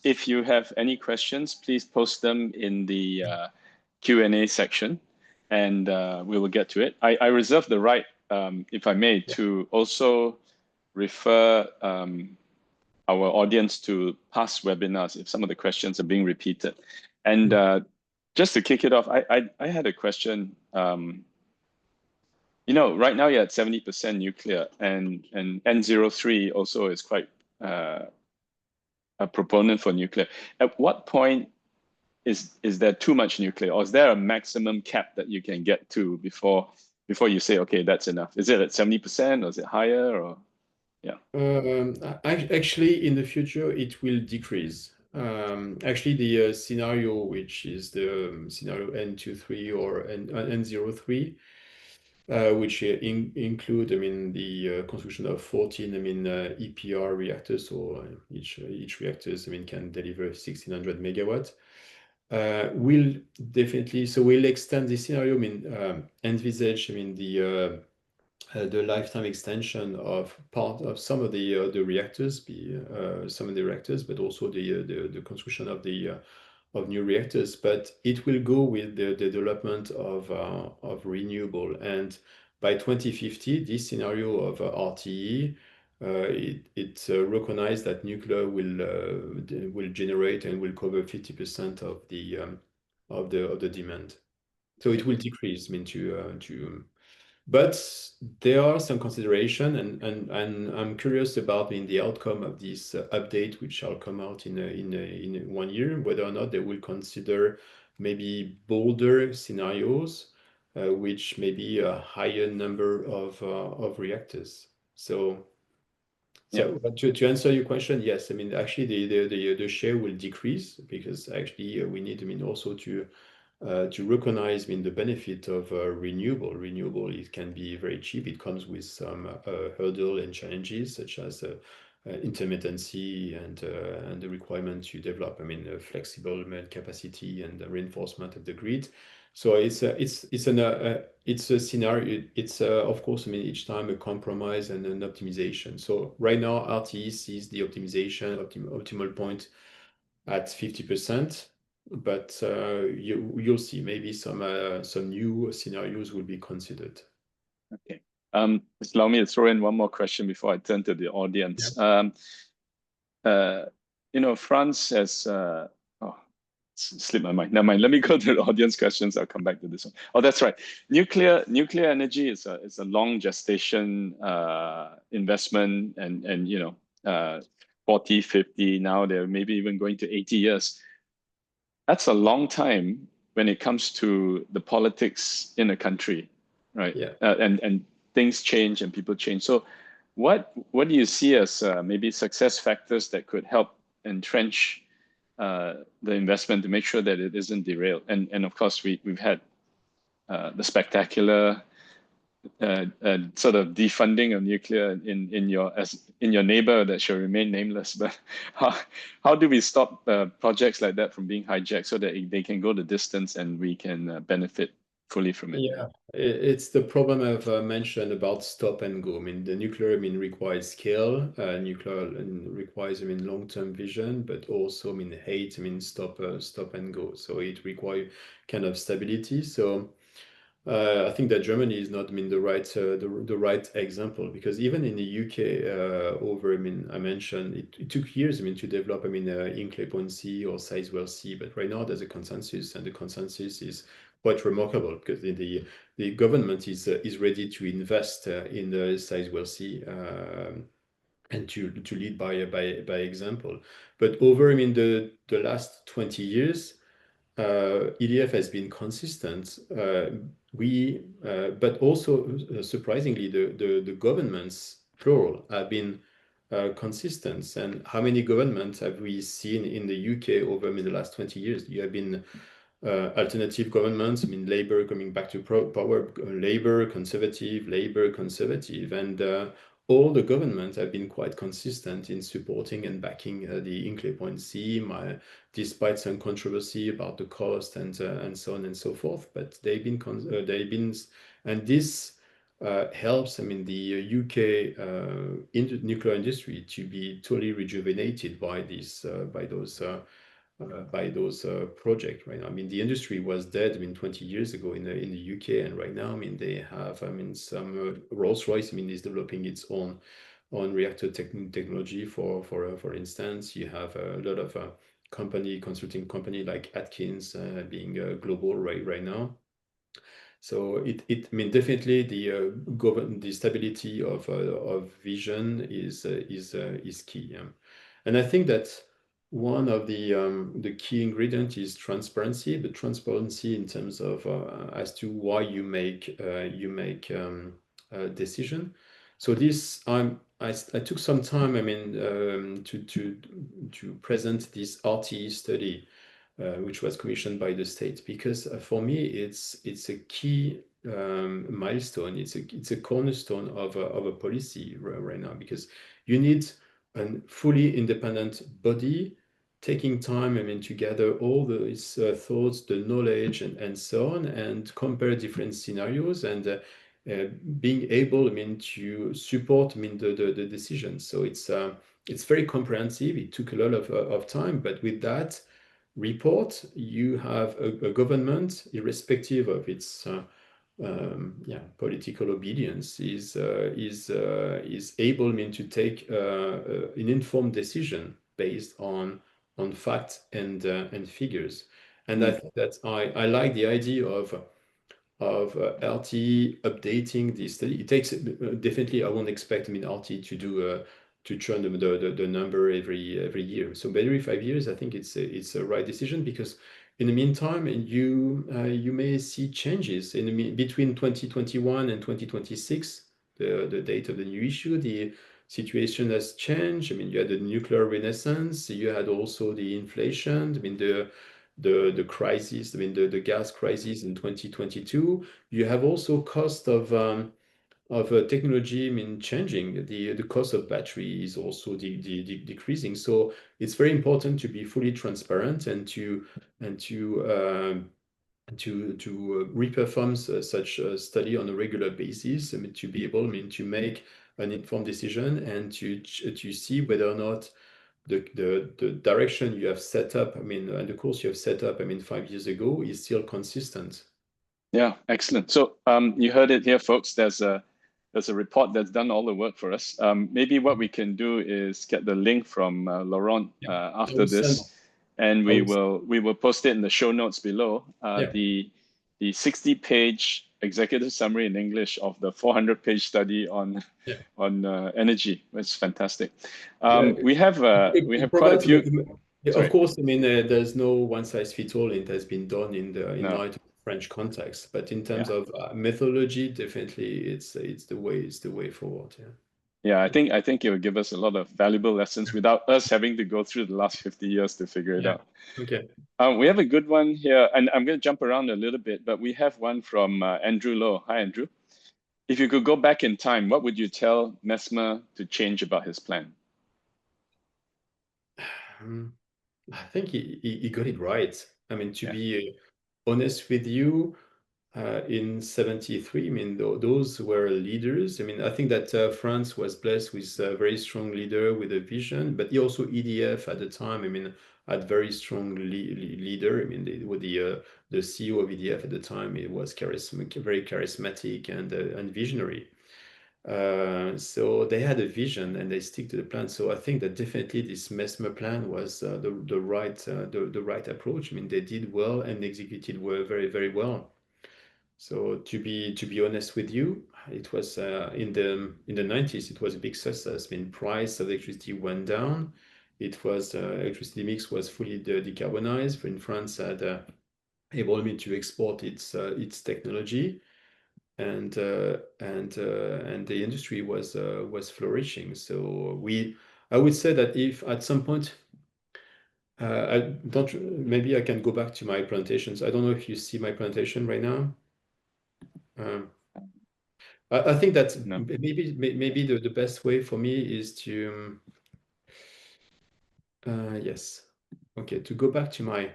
Speaker 2: If you have any questions, please post them in the Q&A section, and we will get to it. I reserve the right, if I may, to also refer our audience to past webinars if some of the questions are being repeated. And just to kick it off, I had a question. You know, right now you're at 70% nuclear, and N03 also is quite a proponent for nuclear. At what point is there too much nuclear, or is there a maximum cap that you can get to before you say, okay, that's enough? Is it at 70%, or is it higher, or yeah?
Speaker 5: Actually, in the future, it will decrease. Actually, the scenario, which is the scenario N23 or N03, which include, I mean, the construction of 14, I mean, EPR reactors, so each reactors, I mean, can deliver 1600 megawatts. Will definitely, so we'll extend the scenario, I mean, envisage, I mean, the lifetime extension of part of some of the reactors, but also the construction of the of new reactors. But it will go with the development of renewable, and by 2050, this scenario of RTE, it recognized that nuclear will generate and will cover 50% of the demand. So it will decrease, I mean, but there are some consideration, and I'm curious about, I mean, the outcome of this update, which shall come out in 1 year, whether or not they will consider maybe bolder scenarios, which may be a higher number of reactors. So but to answer your question, yes, I mean, actually the share will decrease, because actually we need, I mean, also to recognize, I mean, the benefit of renewable. Renewable, it can be very cheap. It comes with some hurdle and challenges, such as intermittency and the requirement to develop, I mean, a flexible capacity and the reinforcement of the grid. So it's a scenario. It's of course, I mean, each time a compromise and an optimization. So right now, RTE sees the optimization optimal point at 50%. But you'll see maybe some new scenarios will be considered.
Speaker 2: Okay. Just allow me to throw in one more question before I turn to the audience.
Speaker 5: Yeah.
Speaker 2: You know, France has slipped my mind. Never mind. Let me go to the audience questions. I'll come back to this one. Oh, that's right. Nuclear energy is a long gestation investment, and 40, 50. Now they're maybe even going to 80 years. That's a long time when it comes to the politics in a country, right?
Speaker 5: Yeah.
Speaker 2: And things change and people change. So what do you see as maybe success factors that could help entrench the investment to make sure that it isn't derailed? And of course, we've had the spectacular sort of defunding of nuclear in your neighbor that shall remain nameless. But how do we stop projects like that from being hijacked so that they can go the distance and we can benefit fully from it?
Speaker 5: Yeah, it's the problem I've mentioned about stop and go. I mean, the nuclear, requires scale. Nuclear requires, long-term vision, but also, hate, stop and go. So it requires kind of stability. So I think that Germany is not, the right example, because even in the UK, I mentioned it took years, to develop, Hinkley Point C or Sizewell C, but right now there's a consensus, and the consensus is quite remarkable, because the government is ready to invest in the Sizewell C and to lead by example. But over, the last 20 years, EDF has been consistent. But also surprisingly, the governments, plural, have been consistent. And how many governments have we seen in the UK over the last 20 years? You have been alternative governments. Labour coming back to power, Labour, Conservative, and all the governments have been quite consistent in supporting and backing the Hinkley Point C, despite some controversy about the cost and so on and so forth. But they've been and this helps. The UK nuclear industry to be totally rejuvenated by those projects right now. The industry was dead 20 years ago in the UK, and right now they have some Rolls-Royce is developing its own reactor technology. For instance, you have a lot of consulting company like Atkins being global right now. So it definitely the stability of vision is key. And I think that one of the key ingredients is transparency, but transparency in terms of as to why you make a decision. So this I took some time to present this RTE study, which was commissioned by the state, because for me it's a key milestone. It's a cornerstone of a policy right now, because you need a fully independent body taking time to gather all these thoughts, the knowledge, and so on, and compare different scenarios, and being able to support the decisions. So it's very comprehensive. It took a lot of time, but with that report, you have a government, irrespective of its political obedience, is able to take an informed decision based on facts and figures. And I think that I like the idea of RTE updating the study. It takes definitely. I won't expect RTE to do to churn the number every year. So every 5 years, I think it's a right decision, because in the meantime, you may see changes between 2021 and 2026, the date of the new issue. The situation has changed. You had the nuclear renaissance. You had also the inflation. The crisis, the gas crisis in 2022. You have also cost of technology changing. The cost of battery is also decreasing. So it's very important to be fully transparent and to reperform such a study on a regular basis, to be able to make an informed decision, and to see whether or not the direction you have set up, and the course you have set up 5 years ago, is still consistent.
Speaker 2: Yeah, excellent. So you heard it here, folks. There's a report that's done all the work for us. Maybe what we can do is get the link from Laurent after this. and we will post it in the show notes below.
Speaker 5: Yeah.
Speaker 2: The 60-page executive summary in English of the 400-page study on energy. It's fantastic. We have quite a few.
Speaker 5: Of course, I mean, there's no one-size-fits-all. It has been done in light of the French context, but in terms of methodology, definitely it's the way forward. Yeah.
Speaker 2: Yeah, I think it will give us a lot of valuable lessons without us having to go through the last 50 years to figure it out.
Speaker 5: Okay.
Speaker 2: We have a good one here, and I'm going to jump around a little bit, but we have one from Andrew Lowe. Hi, Andrew. If you could go back in time, what would you tell Mesmer to change about his plan?
Speaker 5: I think he got it right. I mean, to be honest with you, in 73, I mean, those were leaders. I mean, I think that France was blessed with a very strong leader with a vision, but he also EDF at the time, I mean, had very strong leader. I mean, the CEO of EDF at the time, it was very charismatic and visionary. So they had a vision and they stick to the plan. So I think that definitely this Mesmer plan was the right approach. I mean, they did well and executed very, very well. So to be honest with you, it was in the 90s, it was a big success. I mean, price of electricity went down. It was electricity mix was fully decarbonized. In France, had enabled me to export its technology, and the industry was flourishing. So I would say that if at some point maybe I can go back to my presentations. I don't know if you see my presentation right now. I think that maybe the best way for me is to to go back to my.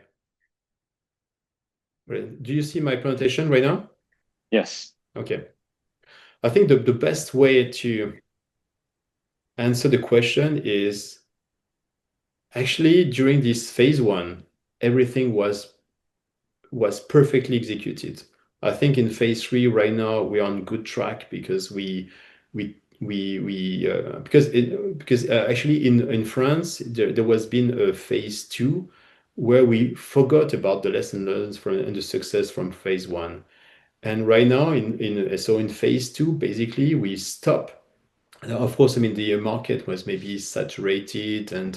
Speaker 5: Do you see my presentation right now?
Speaker 2: Yes.
Speaker 5: Okay. I think the best way to answer the question is actually during this phase 1, everything was perfectly executed. I think in phase 3 right now we're on good track because actually in France there was been a phase 2 where we forgot about the lesson learned and the success from phase 1, and right now in phase 2 basically we stop. Of course, I mean the market was maybe saturated and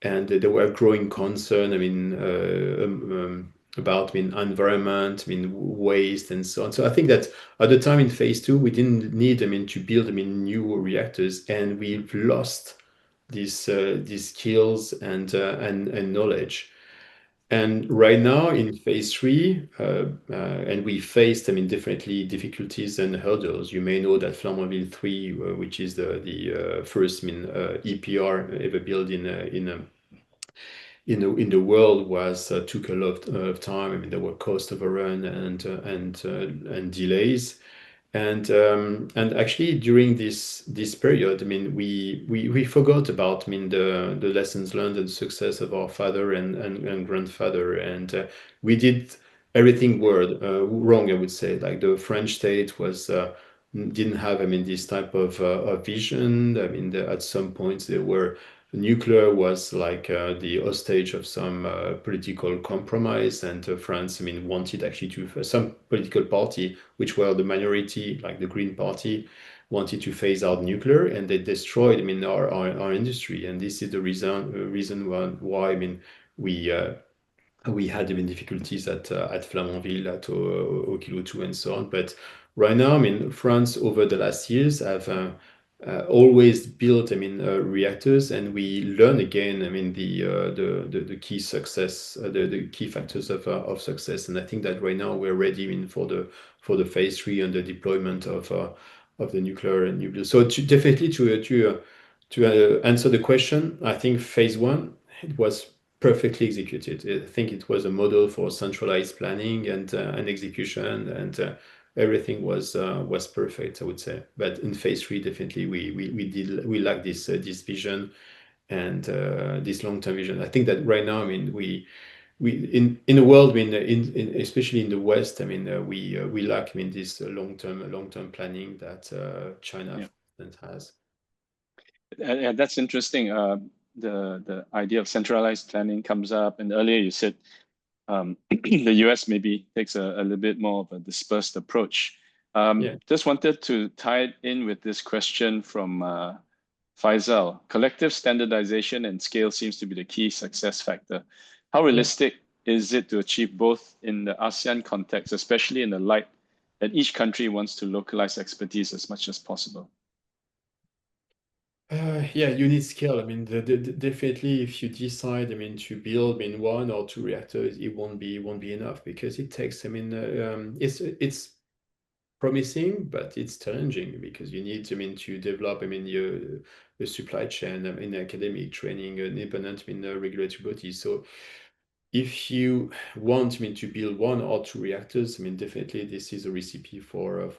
Speaker 5: there were growing concern. I mean. About environment, waste, and so on. So I think that at the time in phase 2, we didn't need to build new reactors, and we've lost these skills and knowledge. And right now in phase 3, and we faced definitely difficulties and hurdles. You may know that Flamanville 3, which is the first EPR ever built in the world, took a lot of time. I mean, there were cost overrun and delays, and actually during this period, I mean, we forgot about the lessons learned and success of our father and grandfather, and we did everything wrong. I would say, like the French state didn't have this type of vision. I mean, at some points there were. Nuclear was like the hostage of some political compromise, and France, I mean, wanted actually some political party, which were the minority, like the Green Party, wanted to phase out nuclear, and they destroyed, I mean, our industry, and this is the reason why, I mean, we had difficulties at Flamanville, at Okilo 2, and so on. But right now, I mean, France over the last years have always built, I mean, reactors, and we learn again, I mean, the key success, the key factors of success, and I think that right now we're ready, I mean, for the phase 3 and the deployment of the nuclear and nuclear. So definitely to answer the question, I think phase 1 it was perfectly executed. I think it was a model for centralized planning and execution, and everything was perfect, I would say. But in phase 3, definitely we lack this vision and this long-term vision. I think that right now, I mean, we in the world, I mean, especially in the West, I mean, we lack, I mean, this long-term planning that China has.
Speaker 2: Yeah, that's interesting. the idea of centralized planning comes up, and earlier you said the US maybe takes a little bit more of a dispersed approach. Just wanted to tie it in with this question from Faisal. Collective standardization and scale seems to be the key success factor. How realistic is it to achieve both in the ASEAN context, especially in the light that each country wants to localize expertise as much as possible?
Speaker 5: Yeah, you need scale. I mean, definitely, if you decide, I mean, to build, I mean, 1 or 2 reactors, it won't be enough, because it takes, I mean, it's promising, but it's challenging, because you need, I mean, to develop, I mean, the supply chain, I mean, academic training, independent, I mean, regulatory bodies. So if you want, I mean, to build 1 or 2 reactors, I mean, definitely this is a recipe for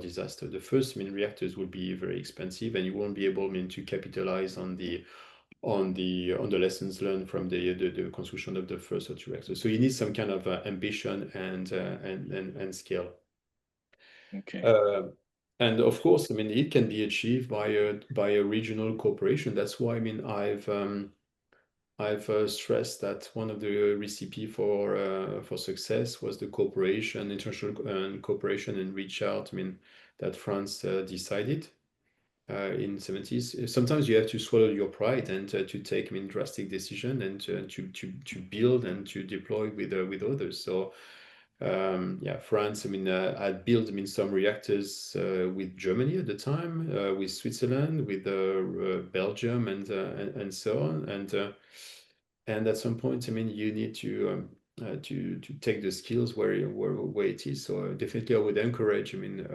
Speaker 5: disaster. The first, I mean, reactors will be very expensive, and you won't be able, I mean, to capitalize on the lessons learned from the construction of the first or 2 reactors. So you need some kind of ambition and scale.
Speaker 2: Okay.
Speaker 5: And of course, I mean, it can be achieved by a regional cooperation. That's why, I mean, I've stressed that one of the recipe for success was the cooperation, international cooperation and reach out. I mean, that France decided in the 70s. Sometimes you have to swallow your pride and to take, I mean, drastic decision, and to build and to deploy with others. So yeah, France, I mean, had built, I mean, some reactors with Germany at the time, with Switzerland, with Belgium, and so on. And at some point, I mean, you need to take the skills where it is. So definitely, I would encourage, I mean,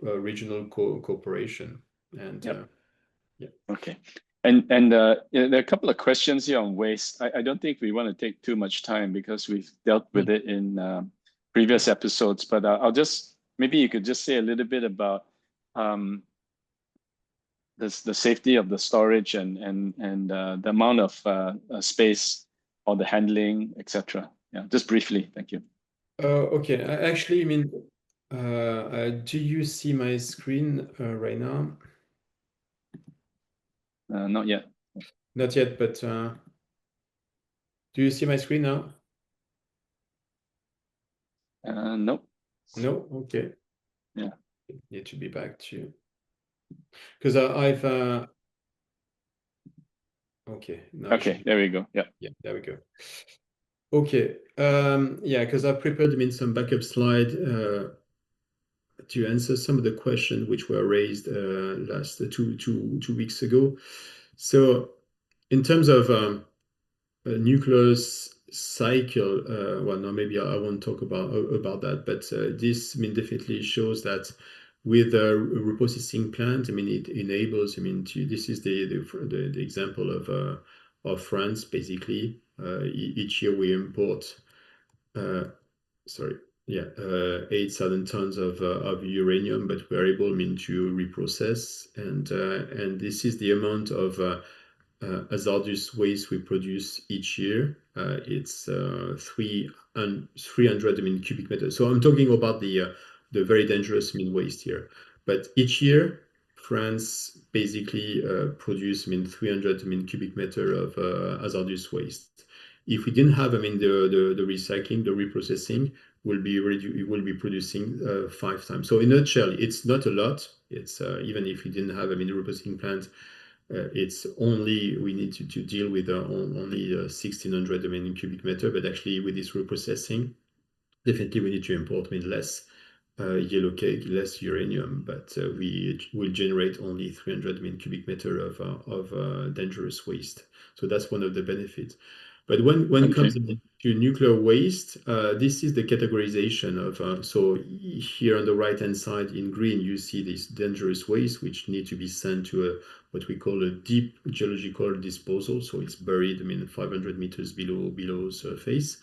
Speaker 5: regional cooperation. And yeah.
Speaker 2: Okay. And there are a couple of questions here on waste. I don't think we want to take too much time, because we've dealt with it in previous episodes, but I'll just, maybe you could just say a little bit about the safety of the storage and the amount of space, or the handling, etc. Yeah, just briefly. Thank you.
Speaker 5: Okay. Actually, I mean, do you see my screen right now?
Speaker 2: Not yet.
Speaker 5: Not yet, but do you see my screen now?
Speaker 2: Nope.
Speaker 5: No? Okay.
Speaker 2: Yeah.
Speaker 5: Need to be back to, because I've okay. Now
Speaker 2: Okay, there we go. Yeah.
Speaker 5: Yeah, there we go. Okay. Yeah, because I prepared, I mean, some backup slide to answer some of the questions which were raised last two weeks ago. So in terms of nuclear cycle, well, no, maybe I won't talk about that, but this, I mean, definitely shows that with a reprocessing plant, I mean, it enables, I mean, this is the example of France. Basically, each year we import, sorry, yeah, 8,000 tons of uranium, but we're able, I mean, to reprocess, and this is the amount of hazardous waste we produce each year. It's 300, I mean, cubic meters. So I'm talking about the very dangerous, I mean, waste here. But each year, France basically produce, I mean, 300, I mean, cubic meter of hazardous waste. If we didn't have, I mean, the recycling, the reprocessing, will be producing 5 times. So in a nutshell, it's not a lot. It's even if we didn't have, I mean, the reprocessing plant, it's only, we need to deal with only 1,600, I mean, cubic meter, but actually with this reprocessing, definitely we need to import, I mean, less yellow cake, less uranium, but we will generate only 300, I mean, cubic meter of dangerous waste. So that's one of the benefits. But when it comes to nuclear waste, this is the categorization of, so here on the right-hand side in green, you see this dangerous waste, which need to be sent to what we call a deep geological disposal. So it's buried, I mean, 500 meters below surface.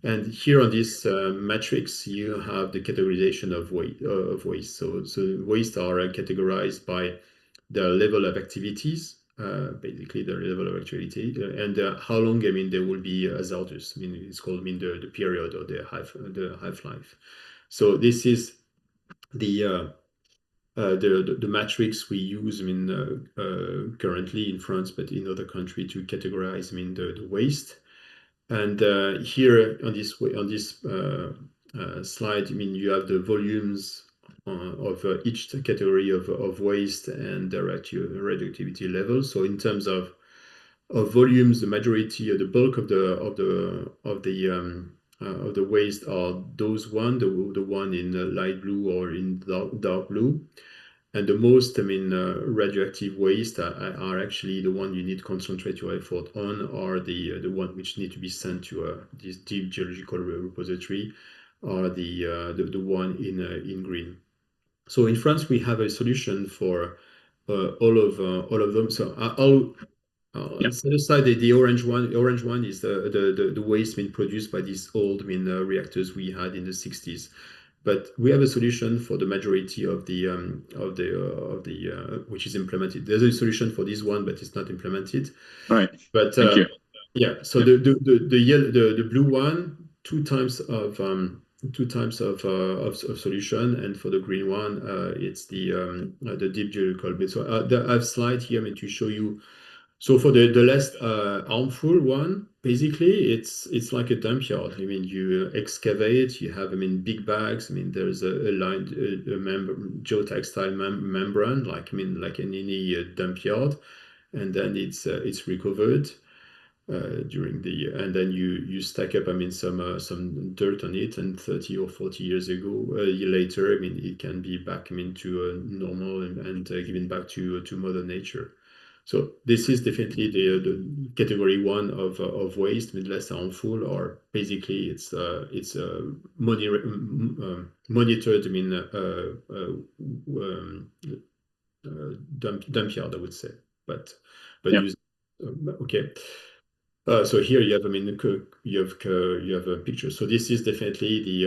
Speaker 5: And here on this matrix, you have the categorization of waste. So waste are categorized by the level of activities, basically the level of activity, and how long, I mean, they will be hazardous. I mean, it's called, I mean, the period, or the half-life. So this is the the matrix we use, I mean, currently in France, but in other countries to categorize, I mean, the waste. And here on this slide, I mean, you have the volumes of each category of waste and their radioactivity level. So in terms of volumes, the majority or the bulk of the waste are those the one in light blue or in dark blue. And the most, I mean, radioactive waste are actually the one you need to concentrate your effort on, or the one which need to be sent to this deep geological repository, or the one in green. So in France, we have a solution for all of them. So I'll set aside the orange one. The orange one is the waste being produced by these old, I mean, reactors we had in the 60s. But we have a solution for the majority of the which is implemented. There's a solution for this one, but it's not implemented.
Speaker 2: Right.
Speaker 5: But
Speaker 2: Thank you.
Speaker 5: yeah. So the blue one, two times of solution, and for the green one, it's the deep geological bit. So I have a slide here, I mean, to show you. So for the less harmful one, basically it's like a dump yard. I mean, you excavate, you have, I mean, big bags. I mean, there's a lined geotextile membrane, like, I mean, like in any dump yard, and then it's recovered during and then you stack up, I mean, some dirt on it, and 30 or 40 years later, I mean, it can be back, I mean, to normal and given back to Mother Nature. So this is definitely the category one of waste, with less harmful, or basically it's monitored, I mean, dump yard, I would say, but
Speaker 2: Yep.
Speaker 5: okay. So here you have, I mean, you have a picture. So this is definitely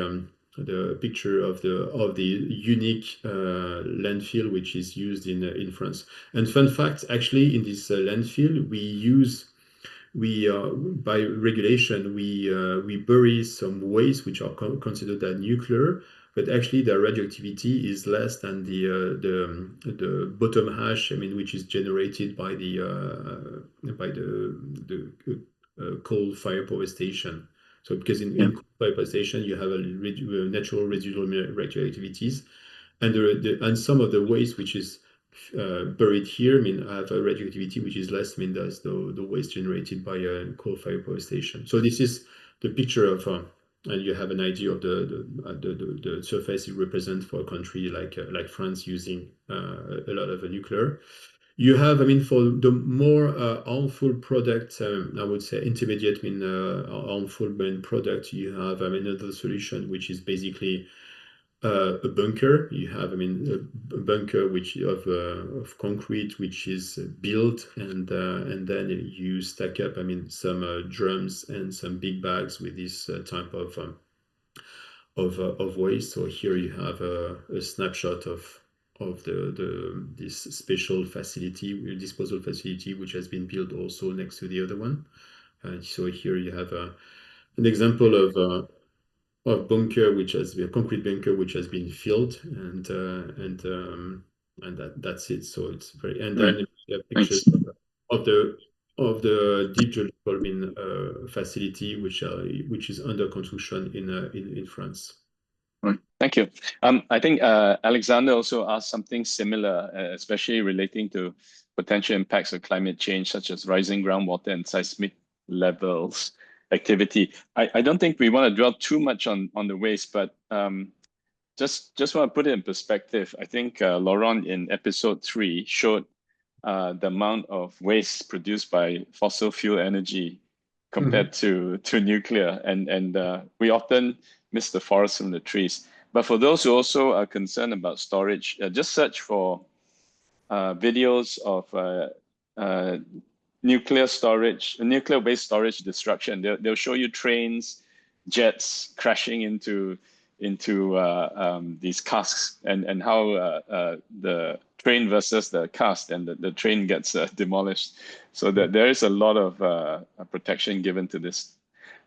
Speaker 5: the picture of the unique landfill which is used in France. And fun fact, actually, in this landfill, by regulation we bury some waste which are considered as nuclear, but actually their radioactivity is less than the bottom hash, I mean, which is generated by the coal fire power station. So because in coal fire power station you have a natural residual radioactivities, and some of the waste which is buried here, I mean, have a radioactivity which is less, I mean, that's the waste generated by a coal fire power station. So this is the picture of, and you have an idea of the surface it represents for a country like France using a lot of nuclear. You have, I mean, for the more harmful product, I would say intermediate, I mean, harmful main product, you have, I mean, another solution which is basically a bunker. You have, I mean, a bunker which of concrete which is built, and then you stack up, I mean, some drums and some big bags with this type of waste. So here you have a snapshot of this special facility, disposal facility, which has been built also next to the other one. So here you have an example of bunker, which has been a concrete bunker which has been filled, and that's it. So it's very, and then you have pictures of the deep geological, I mean, facility which is under construction in France.
Speaker 2: Right. Thank you. I think Alexander also asked something similar, especially relating to potential impacts of climate change, such as rising groundwater and seismic levels activity. I don't think we want to dwell too much on the waste, but just want to put it in perspective. I think Laurent in episode 3 showed the amount of waste produced by fossil fuel energy compared to nuclear, and we often miss the forest from the trees. But for those who also are concerned about storage, just search for videos of nuclear storage, nuclear waste storage destruction. They'll show you trains, jets crashing into these casks, and how the train versus the cask, and the train gets demolished. So that there is a lot of protection given to this.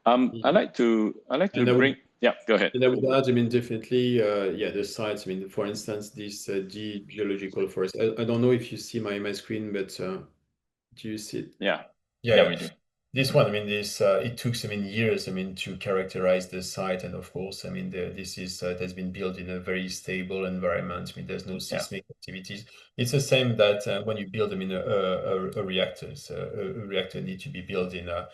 Speaker 2: I like to bring. Yeah, go ahead.
Speaker 5: And I would add, I mean, definitely, yeah, the sites. I mean, for instance, this deep geological forest. I don't know if you see my screen, but do you see it?
Speaker 2: Yeah,
Speaker 5: Yeah,
Speaker 2: we do.
Speaker 5: This one, I mean, this it took, I mean, years, I mean, to characterize the site, and of course, I mean, this is it has been built in a very stable environment. I mean, there's no seismic activities. It's the same that when you build, I mean, a reactor. So a reactor needs to be built in an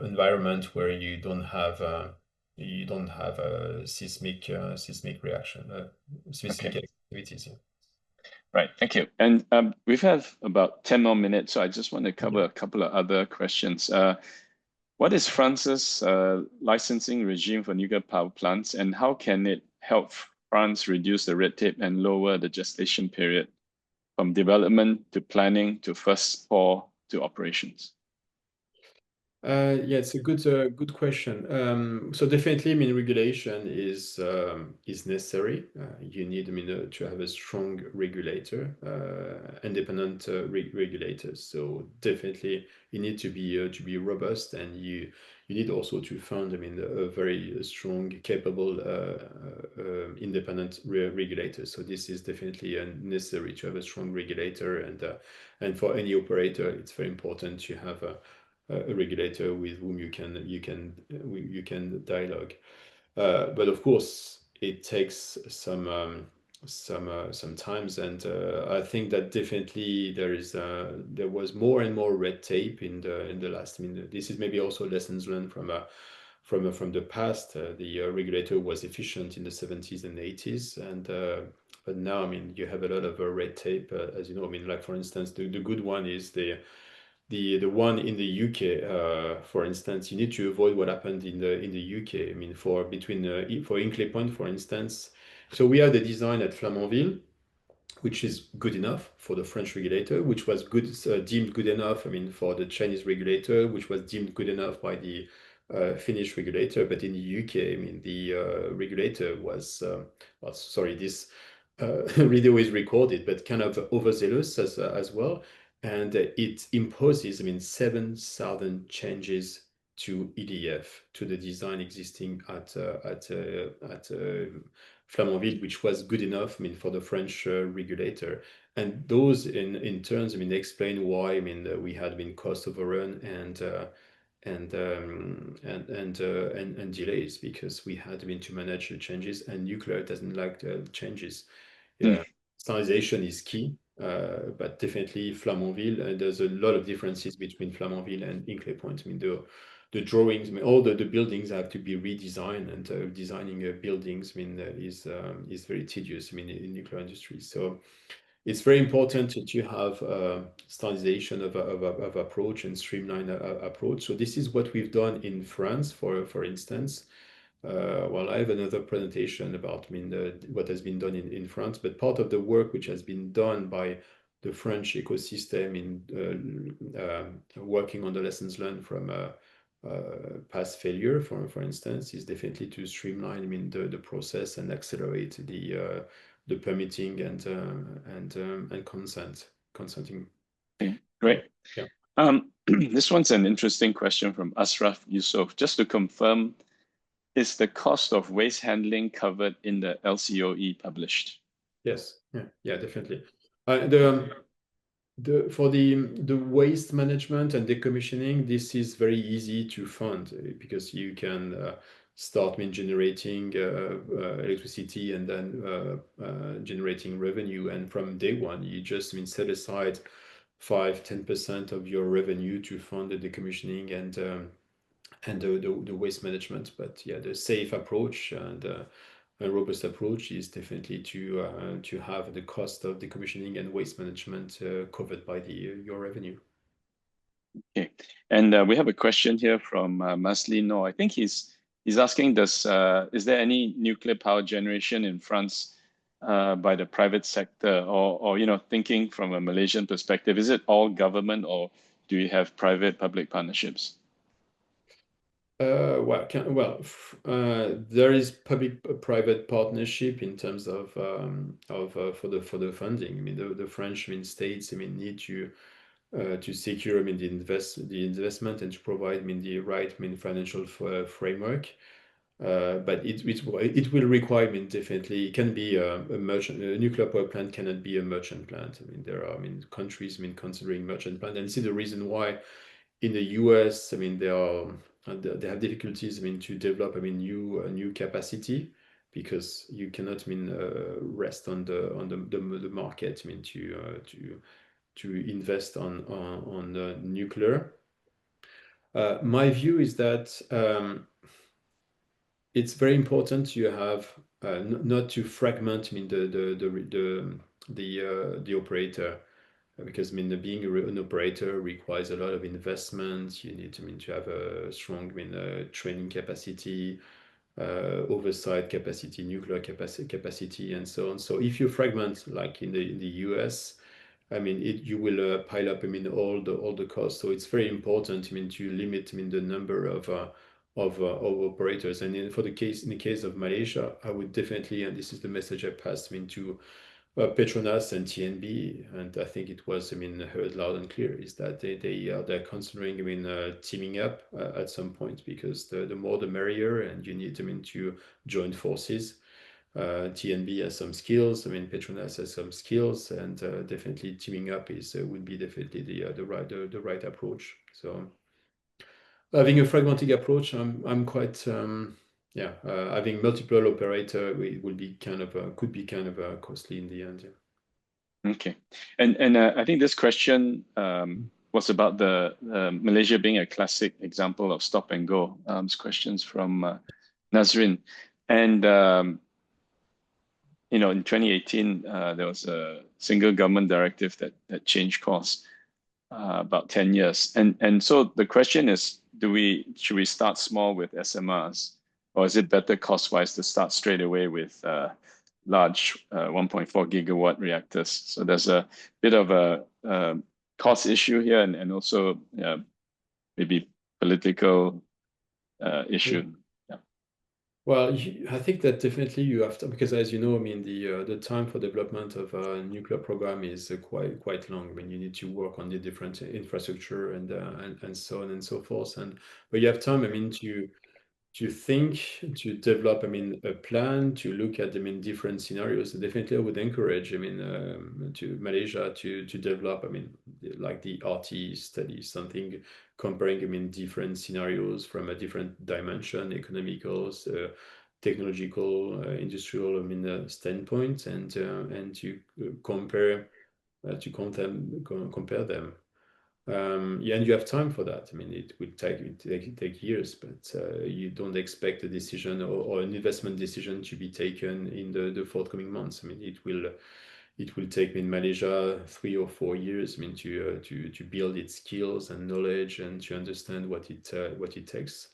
Speaker 5: environment where you don't have a seismic reaction, seismic activities. Yeah.
Speaker 2: Right, thank you. And we have about 10 more minutes, so I just want to cover a couple of other questions. What is France's licensing regime for nuclear power plants, and how can it help France reduce the red tape and lower the gestation period from development to planning to first pour to operations?
Speaker 5: Yeah, it's a good question. So definitely, I mean, regulation is necessary. You need, I mean, to have a strong regulator, independent regulators. So definitely, you need to be robust, and you need also to fund, I mean, a very strong, capable, independent regulator. So this is definitely necessary to have a strong regulator, and for any operator, it's very important to have a regulator with whom you can dialogue. But of course, it takes some times, and I think that definitely there was more and more red tape in the last. I mean, this is maybe also lessons learned from the past. The regulator was efficient in the 70s and 80s, and but now, I mean, you have a lot of red tape, as you know. I mean, like for instance, the good one is the one in the UK, for instance. You need to avoid what happened in the UK. I mean, for Hinkley Point, for instance. So we have the design at Flamanville, which is good enough for the French regulator, which was deemed good enough, I mean, for the Chinese regulator, which was deemed good enough by the Finnish regulator. But in the UK, I mean, the regulator was, sorry, this video is recorded, but kind of overzealous as well. And it imposes, I mean, 7,000 changes to EDF, to the design existing at Flamanville, which was good enough, I mean, for the French regulator. And those in turns, I mean, explain why, I mean, we had been cost overrun and delays, because we had, I mean, to manage the changes, and nuclear doesn't like the changes. Yeah, standardization is key, but definitely Flamanville, there's a lot of differences between Flamanville and Hinkley Point. I mean, the drawings, I mean, all the buildings have to be redesigned, and designing buildings, I mean, is very tedious, I mean, in nuclear industry. So it's very important to have standardization of approach and streamline approach. So this is what we've done in France, for instance. Well, I have another presentation about, I mean, what has been done in France, but part of the work which has been done by the French ecosystem in working on the lessons learned from past failure, for instance, is definitely to streamline, I mean, the process and accelerate the permitting and consenting.
Speaker 2: Okay, great.
Speaker 5: Yeah.
Speaker 2: This one's an interesting question from Ashraf Yusuf. Just to confirm, is the cost of waste handling covered in the LCOE published?
Speaker 5: Yes. Yeah, definitely. For the waste management and decommissioning, this is very easy to fund, because you can start, I mean, generating electricity, and then generating revenue. And from day one, you just, I mean, set aside 5-10% of your revenue to fund the decommissioning and the waste management. But yeah, the safe approach and a robust approach is definitely to have the cost of decommissioning and waste management covered by your revenue.
Speaker 2: Okay, and we have a question here from Masli No. I think he's asking, is there any nuclear power generation in France by the private sector, or you know, thinking from a Malaysian perspective, is it all government, or do you have private-public partnerships?
Speaker 5: There is public-private partnership in terms of for the funding. I mean, the French, I mean, states, I mean, need to secure, I mean, the investment, and to provide, I mean, the right, I mean, financial framework. But it will require, I mean, definitely it can be a nuclear power plant cannot be a merchant plant. I mean, there are, I mean, countries, I mean, considering merchant plant, and this is the reason why in the US, I mean, they have difficulties, I mean, to develop, I mean, new capacity, because you cannot, I mean, rest on the market, I mean, to invest on nuclear. My view is that it's very important to have not to fragment, I mean, the operator, because, I mean, being an operator requires a lot of investment. You need, I mean, to have a strong, I mean, training capacity, oversight capacity, nuclear capacity, and so on. So if you fragment, like in the US, I mean, you will pile up, I mean, all the costs. So it's very important, I mean, to limit, I mean, the number of operators. And in the case of Malaysia, I would definitely, and this is the message I passed, I mean, to Petronas and TNB, and I think it was, I mean, heard loud and clear, is that they're considering, I mean, teaming up at some point, because the more the merrier, and you need, I mean, to join forces. TNB has some skills, I mean, Petronas has some skills, and definitely teaming up would be definitely the right approach. So having a fragmented approach, I'm quite having multiple operator will be kind of could be kind of costly in the end. Yeah.
Speaker 2: Okay, and I think this question was about the Malaysia being a classic example of stop and go. This question's from Nazrin, and you know, in 2018 there was a single government directive that changed course about 10 years, and so the question is, should we start small with SMRs, or is it better cost-wise to start straight away with large 1.4 gigawatt reactors? So there's a bit of a cost issue here, and also maybe political issue. Yeah.
Speaker 5: Well, I think that definitely you have to, because as you know, I mean, the time for development of a nuclear program is quite long. I mean, you need to work on the different infrastructure and so on and so forth. But you have time, I mean, to think, to develop, I mean, a plan, to look at, I mean, different scenarios. And definitely I would encourage, I mean, to Malaysia to develop, I mean, like the RT study, something comparing, I mean, different scenarios from a different dimension, economical, technological, industrial, I mean, standpoint, and to compare them. Yeah, and you have time for that. I mean, it would take years, but you don't expect a decision or an investment decision to be taken in the forthcoming months. I mean, it will take in Malaysia 3 or 4 years. I mean, to build its skills and knowledge, and to understand what it takes,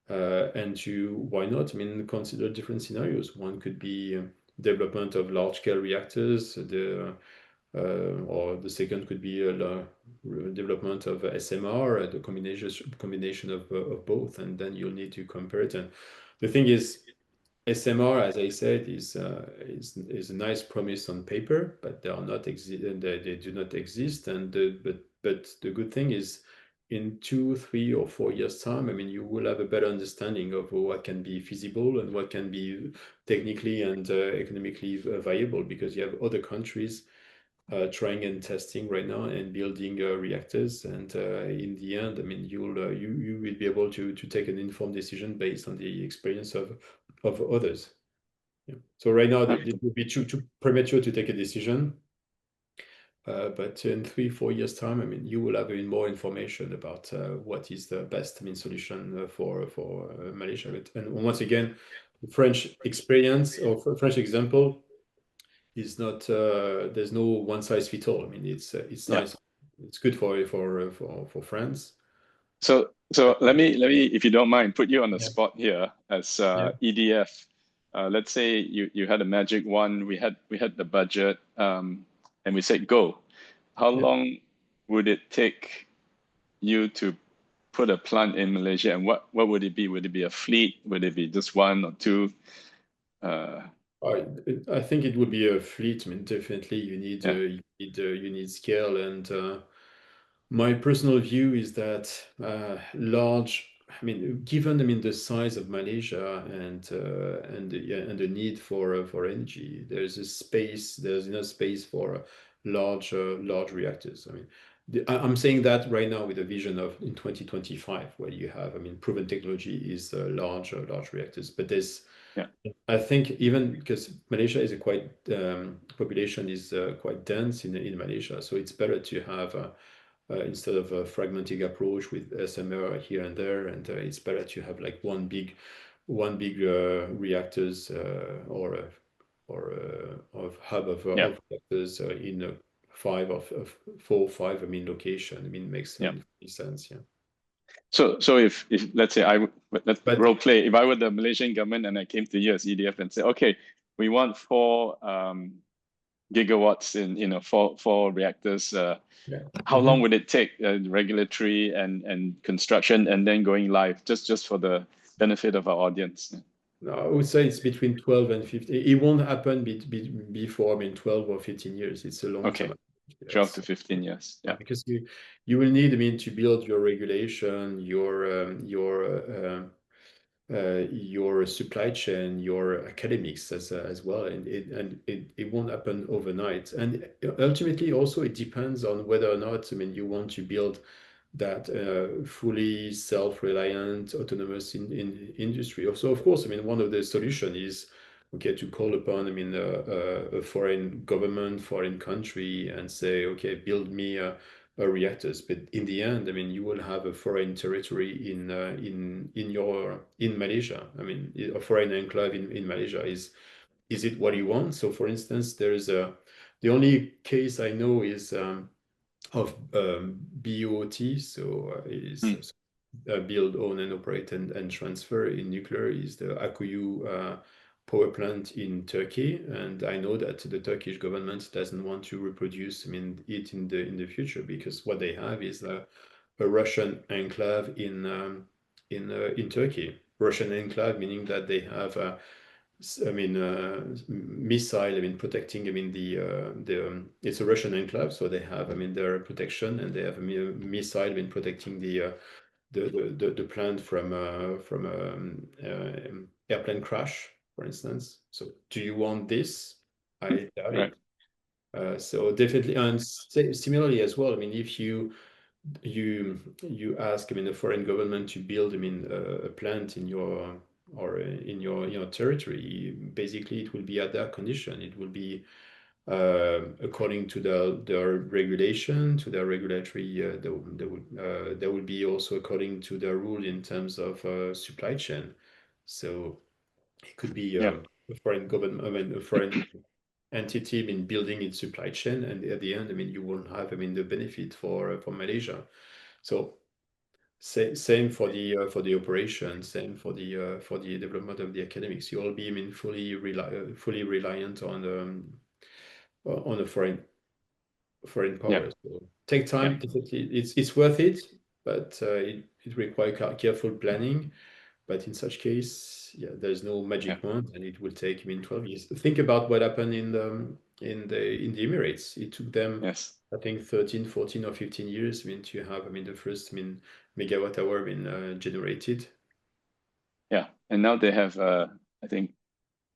Speaker 5: and to, why not, I mean, consider different scenarios. One could be development of large-scale reactors. Or the second could be development of SMR, the combination of both, and then you'll need to compare it. And the thing is, SMR, as I said, is a nice promise on paper, but they do not exist. And but the good thing is, in 2, 3, or 4 years' time, I mean, you will have a better understanding of what can be feasible and what can be technically and economically viable, because you have other countries trying and testing right now and building reactors, and in the end, I mean, you will be able to take an informed decision based on the experience of others. Yeah. So right now, it would be too premature to take a decision, but in 3, 4 years' time, I mean, you will have even more information about what is the best, I mean, solution for Malaysia. And once again, French experience or French example is not, there's no one size fits all. I mean, it's nice. It's good for France.
Speaker 2: So let me, if you don't mind, put you on the spot here as EDF. Let's say you had a magic wand. We had the budget, and we said go. How long would it take you to put a plant in Malaysia, and what would it be? Would it be a fleet? Would it be just 1 or 2?
Speaker 5: I think it would be a fleet. I mean, definitely you need scale, and my personal view is that large I mean, given the size of Malaysia and the need for energy, there's enough space for large reactors. I mean, I'm saying that right now with a vision of in 2025, where you have, proven technology is large reactors. But there's, I think, even because Malaysia is a quite population is quite dense in Malaysia, so it's better to have instead of a fragmented approach with SMR here and there, and it's better to have like one big reactors or hub of reactors in four or five location. Makes sense. Yeah.
Speaker 2: So if let's say let's role play, if I were the Malaysian government and I came to you as EDF and said, okay, we want 4 gigawatts in four reactors. How long would it take, regulatory and construction, and then going live, just for the benefit of our audience?
Speaker 5: No, I would say it's between 12 and 15. It won't happen before 12 or 15 years. It's a long time.
Speaker 2: 12 to 15 years. Yeah.
Speaker 5: Because you will need to build your regulation, your supply chain, your academics as well, and it won't happen overnight. And ultimately, also it depends on whether or not you want to build that fully self-reliant, autonomous in industry. So of course, one of the solution is to call upon a foreign government, foreign country, and say, okay, build me a reactors. But in the end, you will have a foreign territory in Malaysia. A foreign enclave in Malaysia. Is it what you want? So for instance, there's the only case I know is of BOT, so is build, own, and operate and transfer in nuclear, is the Akuyu power plant in Turkey, and I know that the Turkish government doesn't want to reproduce it in the future, because what they have is a Russian enclave in Turkey. Russian enclave meaning that they have missile protecting it's a Russian enclave, so they have their protection, and they have a missile protecting the plant from airplane crash, for instance. So do you want this? I doubt it. So definitely, and similarly as well, if you ask a foreign government to build a plant in your territory, basically it will be at that condition. It will be according to their regulation, to their regulatory. There will be also according to their rule in terms of supply chain. So it could be a foreign government, a foreign entity building its supply chain, and at the end, you won't have the benefit for Malaysia. So same for the operation, same for the development of the academics. You will be fully reliant on a foreign power. So take time. Definitely, it's worth it, but it requires careful planning. But in such case, there's no magic wand, and it will take 12 years. Think about what happened in the Emirates. It took them, I think, 13, 14, or 15 years to have the first megawatt hour generated.
Speaker 2: Yeah, and now they have I think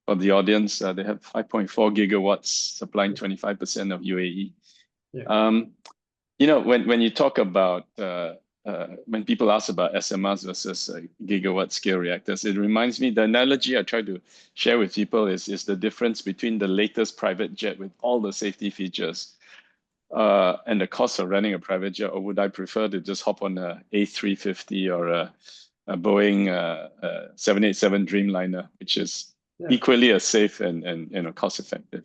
Speaker 2: for the audience, they have 5.4 gigawatts supplying 25% of UAE. When you talk about when people ask about SMRs versus gigawatt scale reactors, it reminds me, the analogy I try to share with people is the difference between the latest private jet with all the safety features and the cost of running a private jet, or would I prefer to just hop on a A350 or a Boeing 787 Dreamliner, which is equally as safe and cost effective.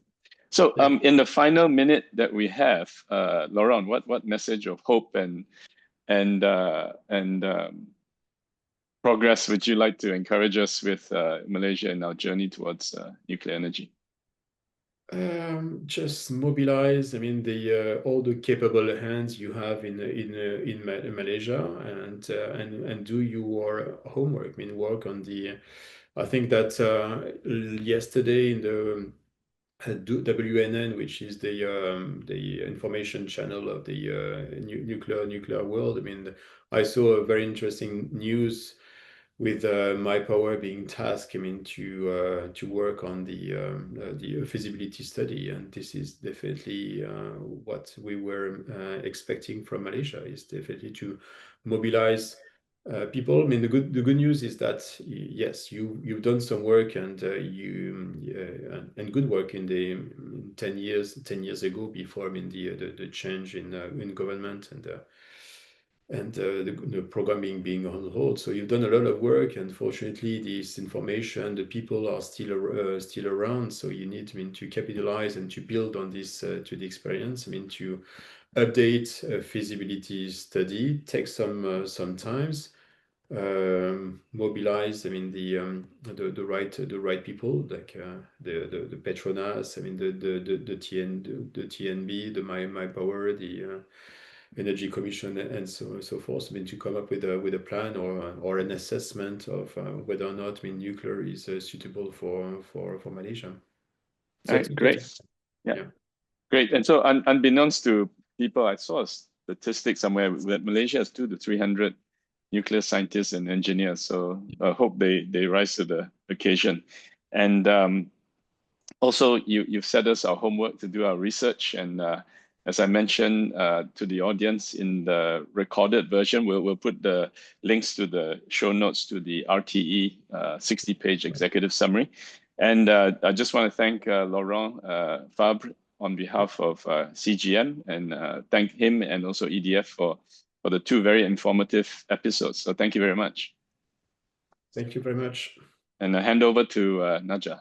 Speaker 2: So in the final minute that we have, Laurent, what message of hope and progress would you like to encourage us with Malaysia in our journey towards nuclear energy?
Speaker 5: Just mobilize. All the capable hands you have in Malaysia, and do your homework. Work on the. I think that yesterday WNN, which is the information channel of the nuclear world. I mean, I saw a very interesting news with My Power being tasked, I mean, to work on the feasibility study, and this is definitely what we were expecting from Malaysia, is definitely to mobilize people. I mean, the good news is that yes, you've done some work and good work in the 10 years ago, before, I mean, the change in government and the program being on hold. So you've done a lot of work, and fortunately, this information, the people are still around. So you need, I mean, to capitalize and to build on this to the experience. I mean, to update a feasibility study takes some times. Mobilize, I mean, the right people, like the Petronas, I mean, the TNB, the My Power, the Energy Commission, and so forth. I mean, to come up with a plan or an assessment of whether or not, I mean, nuclear is suitable for Malaysia. So
Speaker 2: Right, great.
Speaker 5: Yeah.
Speaker 2: Great. And so, unbeknownst to people, I saw a statistic somewhere that Malaysia has 200 to 300 nuclear scientists and engineers. So I hope they rise to the occasion. And also, you've set us our homework to do our research. And as I mentioned to the audience, in the recorded version, we'll put the links to the show notes to the RTE 60-page executive summary. And I just want to thank Laurent Fabre on behalf of CGM, and thank him and also EDF for the 2 very informative episodes. So thank you very much.
Speaker 5: Thank you very much.
Speaker 2: And I hand over to Naja.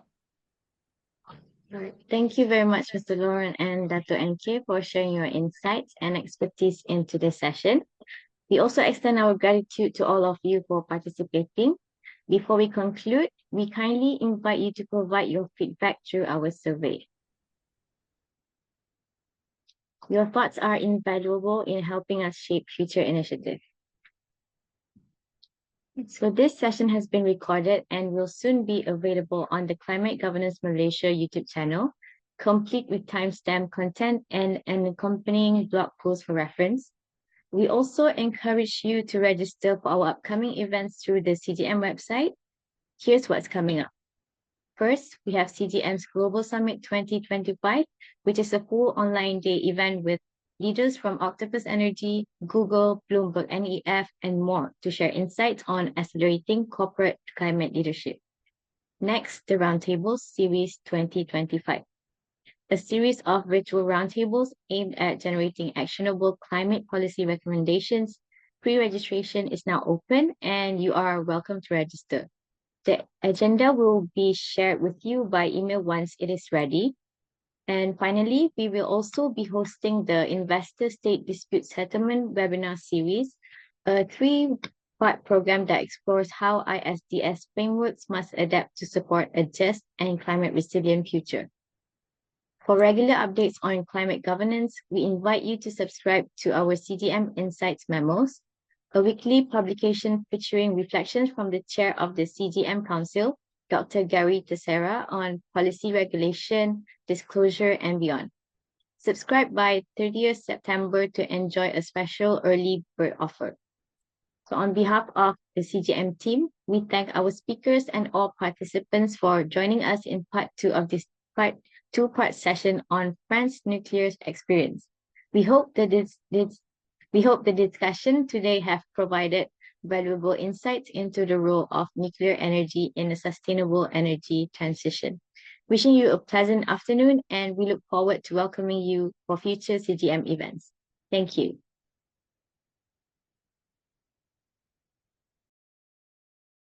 Speaker 1: All right. Thank you very much, Mr. Laurent and Dato NK, for sharing your insights and expertise into this session. We also extend our gratitude to all of you for participating. Before we conclude, we kindly invite you to provide your feedback through our survey. Your thoughts are invaluable in helping us shape future initiatives. So this session has been recorded and will soon be available on the Climate Governance Malaysia YouTube channel, complete with timestamp content and an accompanying blog post for reference. We also encourage you to register for our upcoming events through the CGM website. Here's what's coming up. First, we have CGM's Global Summit 2025, which is a full online day event with leaders from Octopus Energy, Google, Bloomberg NEF, and more to share insights on accelerating corporate climate leadership. Next, the Roundtables Series 2025, a series of virtual roundtables aimed at generating actionable climate policy recommendations. Pre-registration is now open, and you are welcome to register. The agenda will be shared with you by email once it is ready. And finally, we will also be hosting the Investor State Dispute Settlement Webinar Series, a 3-part program that explores how ISDS frameworks must adapt to support a just and climate resilient future. For regular updates on climate governance, we invite you to subscribe to our CGM Insights memos, a weekly publication featuring reflections from the chair of the CGM Council, Dr. Gary Teixeira, on policy regulation, disclosure, and beyond. Subscribe by 30th September to enjoy a special early bird offer. So on behalf of the CGM team, we thank our speakers and all participants for joining us in part 2 of this two-part session on France nuclear experience. We hope that the discussion today have provided valuable insights into the role of nuclear energy in a sustainable energy transition. Wishing you a pleasant afternoon, and we look forward to welcoming you for future CGM events. Thank you.